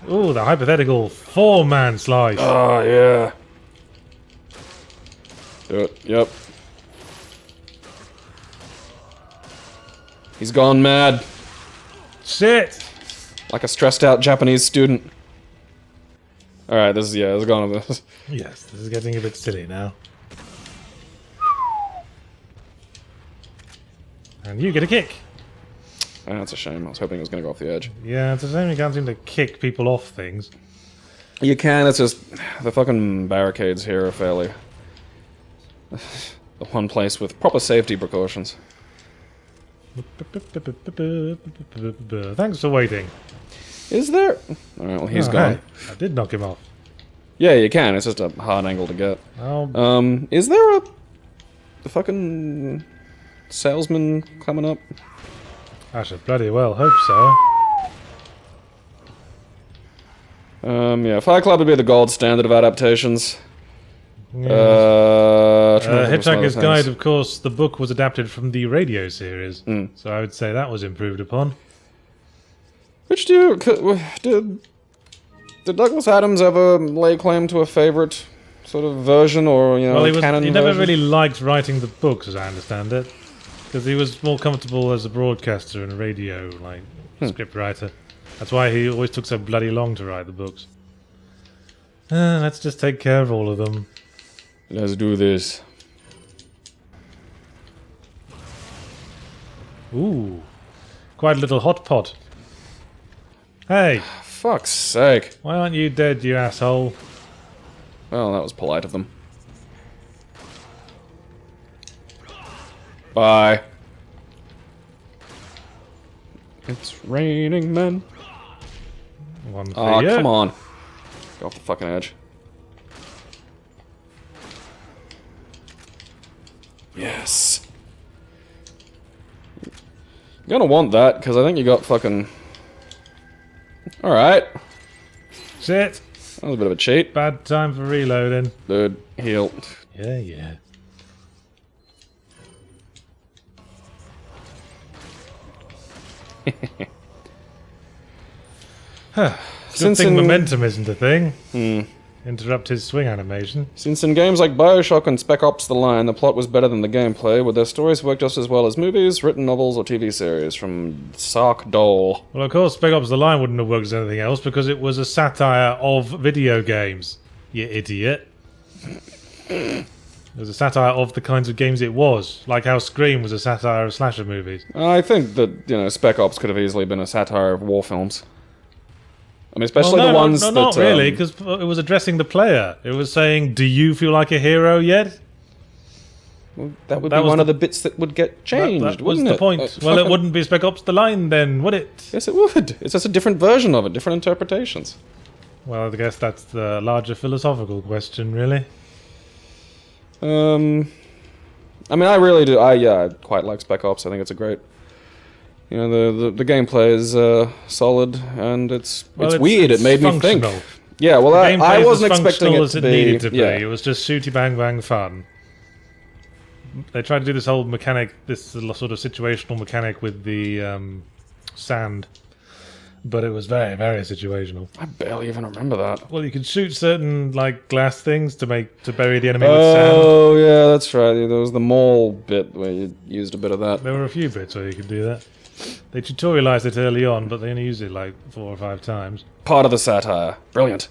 Ooh, the hypothetical 4-man slice. Oh, yeah. Do it, yep. He's gone mad. Shit! Like a stressed out Japanese student. Alright, this is, let's go on with this. Yes, this is getting a bit silly now. And you get a kick. That's a shame. I was hoping it was going to go off the edge. Yeah, it's a shame you can't seem to kick people off things. You can, it's just... The fucking barricades here are fairly... the one place with proper safety precautions. Thanks for waiting. Is there? Alright, well, he's gone. Hey, I did knock him off. Yeah, you can. It's just a hard angle to get. Oh. Is there a fucking salesman coming up? I should bloody well hope so. Yeah, Fight Club would be the gold standard of adaptations. Yeah. Hitchhiker's Guide, of course, the book was adapted from the radio series, so I would say that was improved upon. Which did Douglas Adams ever lay claim to a favorite sort of version, or canon he never version? really liked writing the books, as I understand it, because he was more comfortable as a broadcaster and a radio script writer. That's why he always took so bloody long to write the books. Let's just take care of all of them. Let's do this. Ooh, quite a little hot pot. Hey, fuck's sake. Why aren't you dead, you asshole? Well, that was polite of them. Bye. It's raining men. One for Oh, you. come on. Go off the fucking edge. Yes. You're gonna want that, because I think you got fucking... Alright. Shit. That was a bit of a cheat. Bad time for reloading. Dude, heal. Yeah. Good Since thing in- momentum isn't a thing. Interrupt his swing animation. Since in games like Bioshock and Spec Ops The Line, the plot was better than the gameplay, would their stories work just as well as movies, written novels, or TV series? From Sark Dole. Well, of course, Spec Ops The Line wouldn't have worked as anything else because it was a satire of video games. You idiot. It was a satire of the kinds of games it was, like how Scream was a satire of slasher movies. I think that, you know, Spec Ops could have easily been a satire of war films. I mean, especially the ones that... not really, because it was addressing the player. It was saying, do you feel like a hero yet? Well, that would That be was one the- of the bits that would get changed, That was wouldn't the it? point. Well, it wouldn't be Spec Ops The Line then, would it? Yes, it would. It's just a different version of it, different interpretations. Well, I guess that's the larger philosophical question, really. I mean, I really do. I quite like Spec Ops. I think it's a great... You know, the gameplay is solid, and it's weird. It made me think. functional. Yeah, well, The I gameplay is wasn't as expecting functional it as to it be. needed to be. Yeah. It was just shooty bang bang fun. They tried to do this whole mechanic, this sort of situational mechanic with the sand, but it was very, very situational. I barely even remember that. Well, you could shoot certain like glass things to bury the enemy with sand. Oh, yeah, that's right. There was the mall bit where you used a bit of that. There were a few bits where you could do that. They tutorialized it early on, but they only used it like 4 or 5 times. Part of the satire. Brilliant.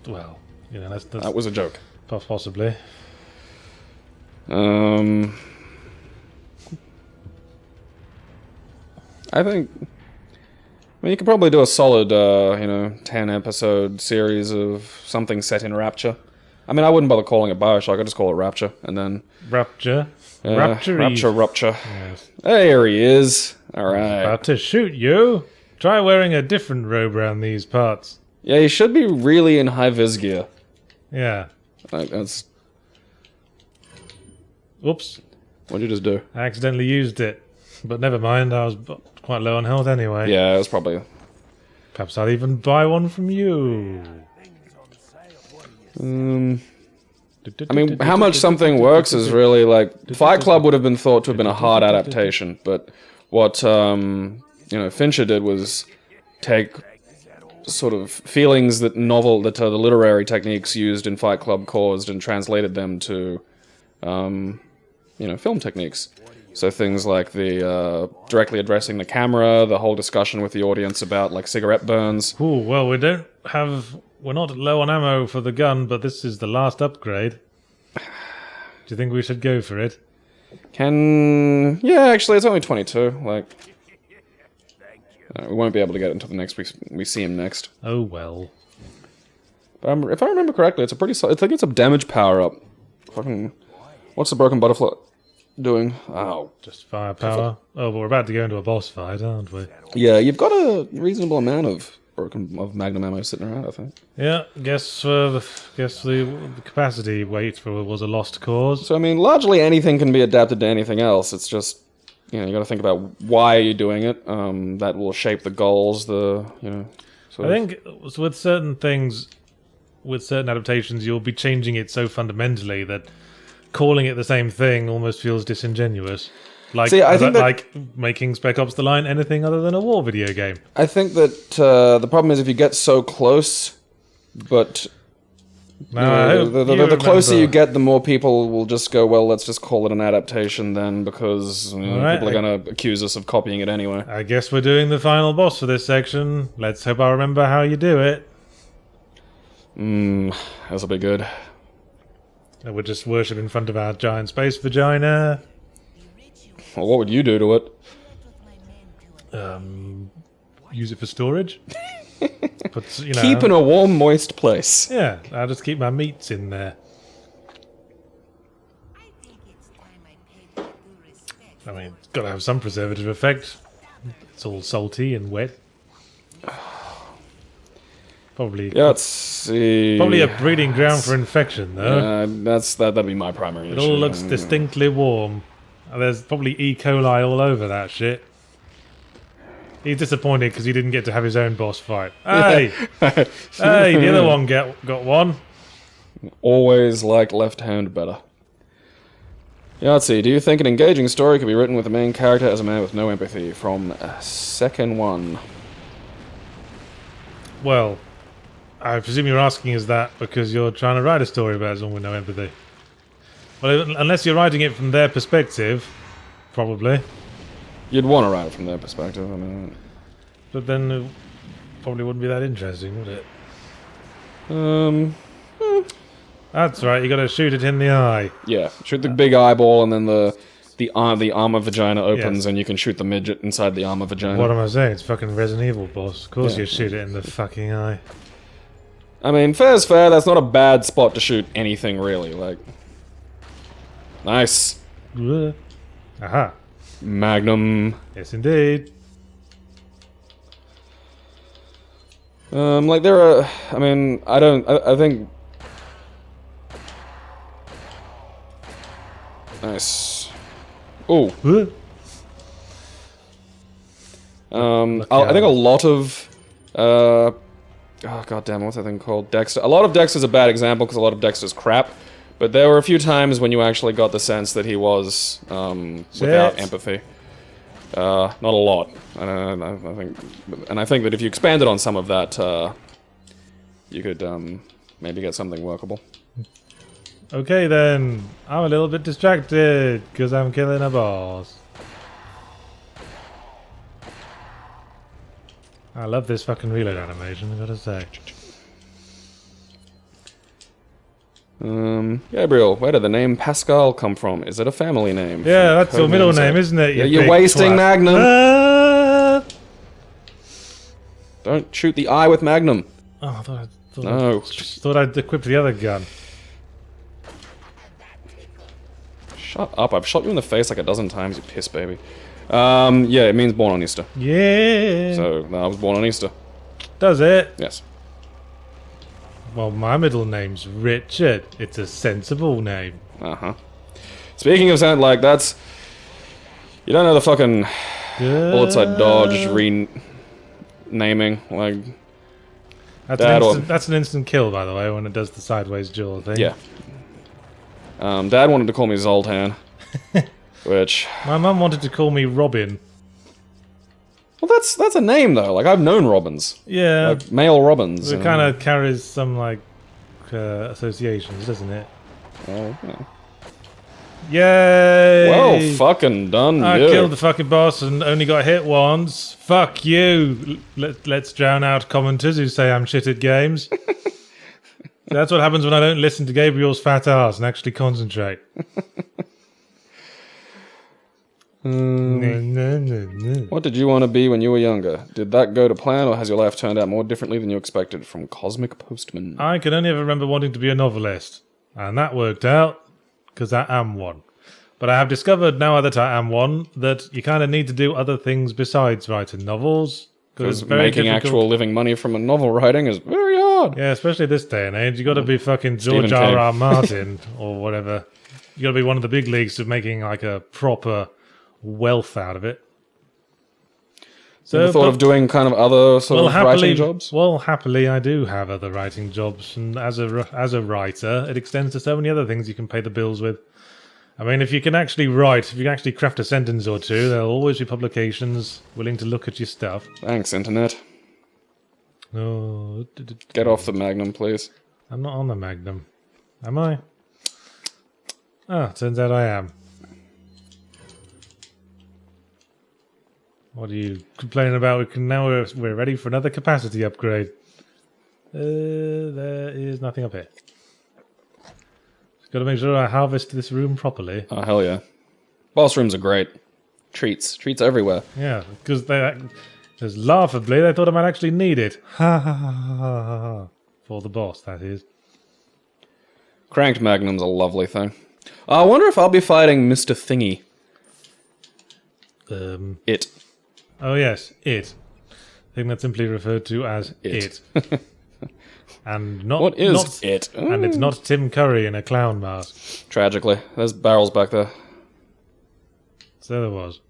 Well, you know, that's That was a joke. possibly. I think... I mean, you could probably do a solid, 10-episode series of something set in Rapture. I mean, I wouldn't bother calling it Bioshock, I'd just call it Rapture, and then... Rapture. Rapture. Yes. There he is. Alright. About to shoot you. Try wearing a different robe around these parts. Yeah, you should be really in high-vis gear. Yeah. Like, that's... Whoops. What'd you just do? I accidentally used it. But never mind, I was quite low on health anyway. Yeah, it was probably... Perhaps I'll even buy one from you. I mean, how much something works is really like... Fight Club would have been thought to have been a hard adaptation, but what, Fincher did was take sort of feelings that the literary techniques used in Fight Club caused and translated them to, film techniques. So things like the directly addressing the camera, the whole discussion with the audience about like cigarette burns. Ooh, well, we're not low on ammo for the gun, but this is the last upgrade. Do you think we should go for it? Yeah, actually, it's only 22. Like, we won't be able to get it until the next we see him next. Oh well. But if I remember correctly, it's a pretty. I think it's a damage power up. Fucking, what's the broken butterfly doing? Oh, Just firepower. Oh, but we're about to go into a boss fight, aren't we? yeah, you've got a reasonable amount of magnum ammo sitting around, I think. Yeah, guess the capacity weight was a lost cause. So I mean, largely anything can be adapted to anything else. It's just, you got to think about why you're doing it. That will shape the goals. I think with certain things, with certain adaptations, you'll be changing it so fundamentally that calling it the same thing almost feels disingenuous. Like, See, I think like making Spec Ops The Line anything other than a war video game. I think that the problem is if you get so close, but Now, I hope the closer remember- you get, the more people will just go, well, let's just call it an adaptation then, because Alright, people are going to accuse us of copying it anyway. I guess we're doing the final boss for this section. Let's hope I remember how you do it. This'll be good. And we're just worship in front of our giant space vagina. Well, what would you do to it? Use it for storage. But, you know, Keep in a warm, moist place. yeah, I'll just keep my meats in there. I mean, it's got to have some preservative effect. It's all salty and wet. Probably. Yeah, let's see. Probably a breeding ground for infection, though. That'd be my primary It issue. all looks distinctly warm. There's probably E. coli all over that shit. He's disappointed because he didn't get to have his own boss fight. Hey! Hey, the other one got one. Always liked Left Hand better. Yeah, let's see. Do you think an engaging story could be written with the main character as a man with no empathy? From second one. Well, I presume you're asking is that because you're trying to write a story about someone with no empathy. Well, unless you're writing it from their perspective, probably. You'd want to write it from their perspective. I mean, But then it probably wouldn't be that interesting, would it? That's right, you gotta shoot it in the eye. yeah. Shoot the big eyeball, and then the armor vagina opens, Yes. and you can shoot the midget inside the armor vagina. What am I saying? It's fucking Resident Evil, boss. Of course Yeah. you shoot it in the fucking eye. I mean, fair's fair. That's not a bad spot to shoot anything, really. Like, nice. Ugh. Aha. Magnum. Yes, indeed. Like there are. I mean, I think. Nice. Oh. Ugh. I think a lot of. Oh goddamn! What's that thing called? Dexter. A lot of Dexter's a bad example because a lot of Dexter's crap. But there were a few times when you actually got the sense that he was without empathy. Not a lot. I think that if you expanded on some of that, you could maybe get something workable. Okay then. I'm a little bit distracted because I'm killing a boss. I love this fucking reload animation, I gotta say. Gabriel, where did the name Pascal come from? Is it a family name? Yeah, that's your middle name, isn't it? Yeah, you you're big wasting twat? Magnum. Ah! Don't shoot the eye with Magnum. Oh, I thought No. thought I'd equipped the other gun. Shut up, I've shot you in the face like a dozen times, you piss baby. Yeah, it means born on Easter. Yeah. So, no, I was born on Easter. Does it? Yes. Well, my middle name's Richard. It's a sensible name. Uh-huh. Speaking of sound, like, that's... You don't know the fucking bullets I dodged renaming, like... That's an instant kill, by the way, when it does the sideways jaw thing. Yeah. Dad wanted to call me Zoltan, which... My mum wanted to call me Robin. Well, that's a name, though. Like, I've known Robins. Yeah. Like, male Robins. It kind of carries some, like, associations, doesn't it? Oh, yeah. Yay! Well, fucking done, I you. killed the fucking boss and only got hit once. Fuck you! Let's drown out commenters who say I'm shit at games. That's what happens when I don't listen to Gabriel's fat ass and actually concentrate. What did you want to be when you were younger? Did that go to plan, or has your life turned out more differently than you expected? From Cosmic Postman. I can only ever remember wanting to be a novelist. And that worked out, because I am one. But I have discovered now that I am one, that you kind of need to do other things besides writing novels. Because making actual living money from a novel writing is very hard. Yeah, especially this day and age. You got to be fucking George Stephen King. R.R. Martin or whatever. You got to be one of the big leagues of making like a proper wealth out of it. So, thought of doing kind of other sort of writing jobs? Well, happily, I do have other writing jobs, and as a writer, it extends to so many other things you can pay the bills with. I mean, if you can actually write, if you can actually craft a sentence or two, there'll always be publications willing to look at your stuff. Thanks, Internet. Oh, Get off the Magnum, please. I'm not on the Magnum, am I? Ah, turns out I am. What are you complaining about? We're ready for another capacity upgrade. There is nothing up here. Just got to make sure I harvest this room properly. Oh, hell yeah. Boss rooms are great. Treats everywhere. Yeah, because Because laughably, they thought I might actually need it. Ha ha ha ha ha ha. For the boss, that is. Cranked Magnum's a lovely thing. I wonder if I'll be fighting Mr. Thingy. It. Oh yes, it. I think that's simply referred to as it. And not What is not, it? And it's not Tim Curry in a clown mask. Tragically. There's barrels back there. So there was.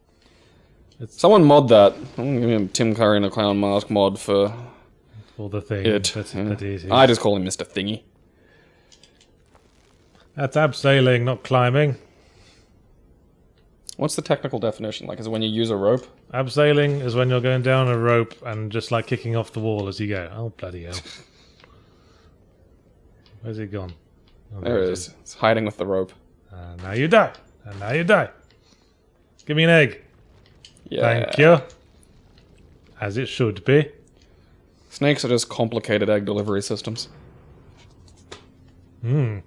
Someone mod that. I'm gonna give him Tim Curry in a clown mask mod for The thing. it. That is it. I just call him Mr. Thingy. That's abseiling, not climbing. What's the technical definition? Like, is it when you use a rope? Abseiling is when you're going down a rope and just like kicking off the wall as you go. Oh, bloody hell. Where's he gone? Oh, There it is. It's hiding with the rope. And now you die. And now you die. Give me an egg. Yeah. Thank you. As it should be. Snakes are just complicated egg delivery systems. Well,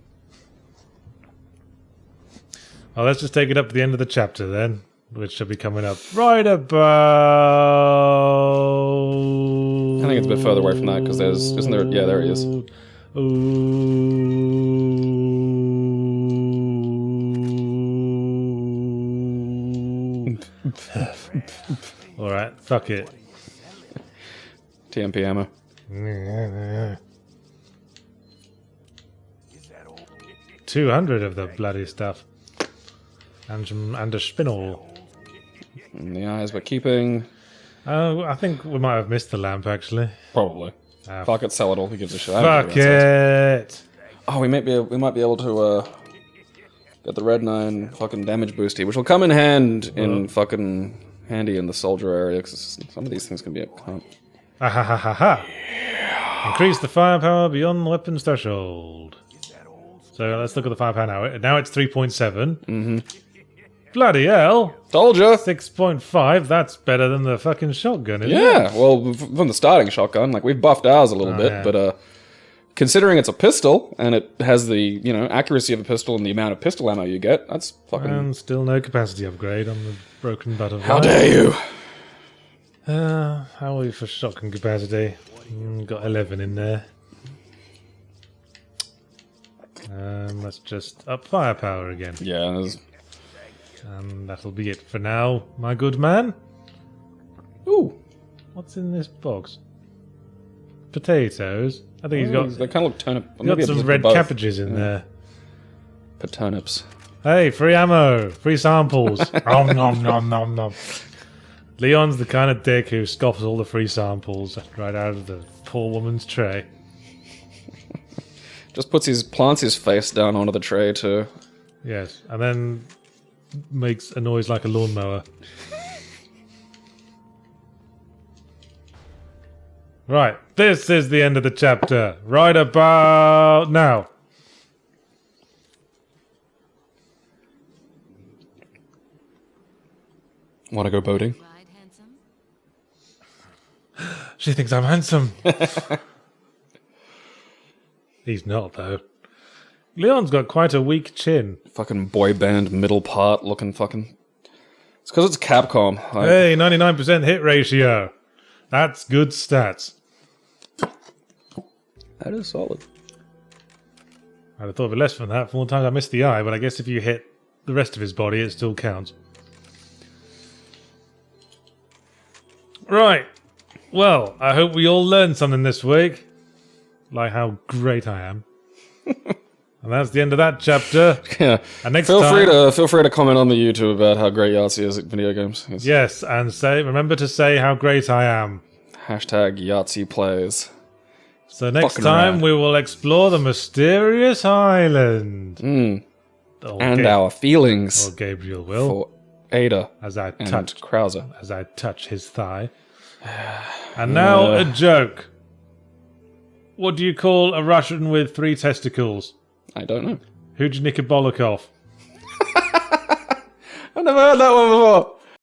let's just take it up to the end of the chapter then, which should be coming up right about... I think it's a bit further away from that, because there's... Isn't there... Yeah, there he is. Alright, fuck it. TMP ammo. 200 of the bloody stuff. And a spinel. And the eyes we're keeping. I think we might have missed the lamp, actually. Probably. Fuck it, sell it all. Who gives a shit? Fuck it! Oh, we might be able to get the Red 9 fucking damage boosty, which will come in handy in the soldier area, because some of these things can be a cunt. Ha ha ha ha ha! Increase the firepower beyond the weapon's threshold. So let's look at the firepower now. Now it's 3.7. Mm-hmm. Bloody hell! Told ya! 6.5, that's better than the fucking shotgun, isn't it? Yeah, well, from the starting shotgun, like, we've buffed ours a little bit, yeah. but, considering it's a pistol, and it has the, accuracy of a pistol and the amount of pistol ammo you get, that's fucking... And still no capacity upgrade on the broken butterfly. How dare you! How are we for shotgun capacity? Got 11 in there. Let's just up firepower again. Yeah, there's... And that'll be it for now, my good man. Ooh! What's in this box? Potatoes. I think he's got... They kind of look turnip... He's got some red cabbages in there. Paturnips. Hey, free ammo! Free samples! Nom nom nom nom nom. Leon's the kind of dick who scoffs all the free samples right out of the poor woman's tray. Just plants his face down onto the tray too. Yes, and then makes a noise like a lawnmower. Right, this is the end of the chapter. Right about now. Want to go boating? Ride, handsome? She thinks I'm handsome. He's not, though. Leon's got quite a weak chin. Fucking boy band middle part looking fucking... It's because it's Capcom. Like, Hey, 99% hit ratio. That's good stats. that is solid. I'd have thought of it less than that for all the times I missed the eye, but I guess if you hit the rest of his body, it still counts. Right. Well, I hope we all learned something this week. Like how great I am. And that's the end of that chapter. Yeah. And next Feel time... free to comment on the YouTube about how great Yahtzee is at video games. It's Yes, and remember to say how great I am. Hashtag Yahtzee plays. So next Fucking time rad. we will explore the mysterious island. Or And our feelings Or Gabriel will. for Ada As I and touch Krauser. as I touch his thigh. And now a joke. What do you call a Russian with 3 testicles? I don't know. Hujnikibolikov. I've never heard that one before.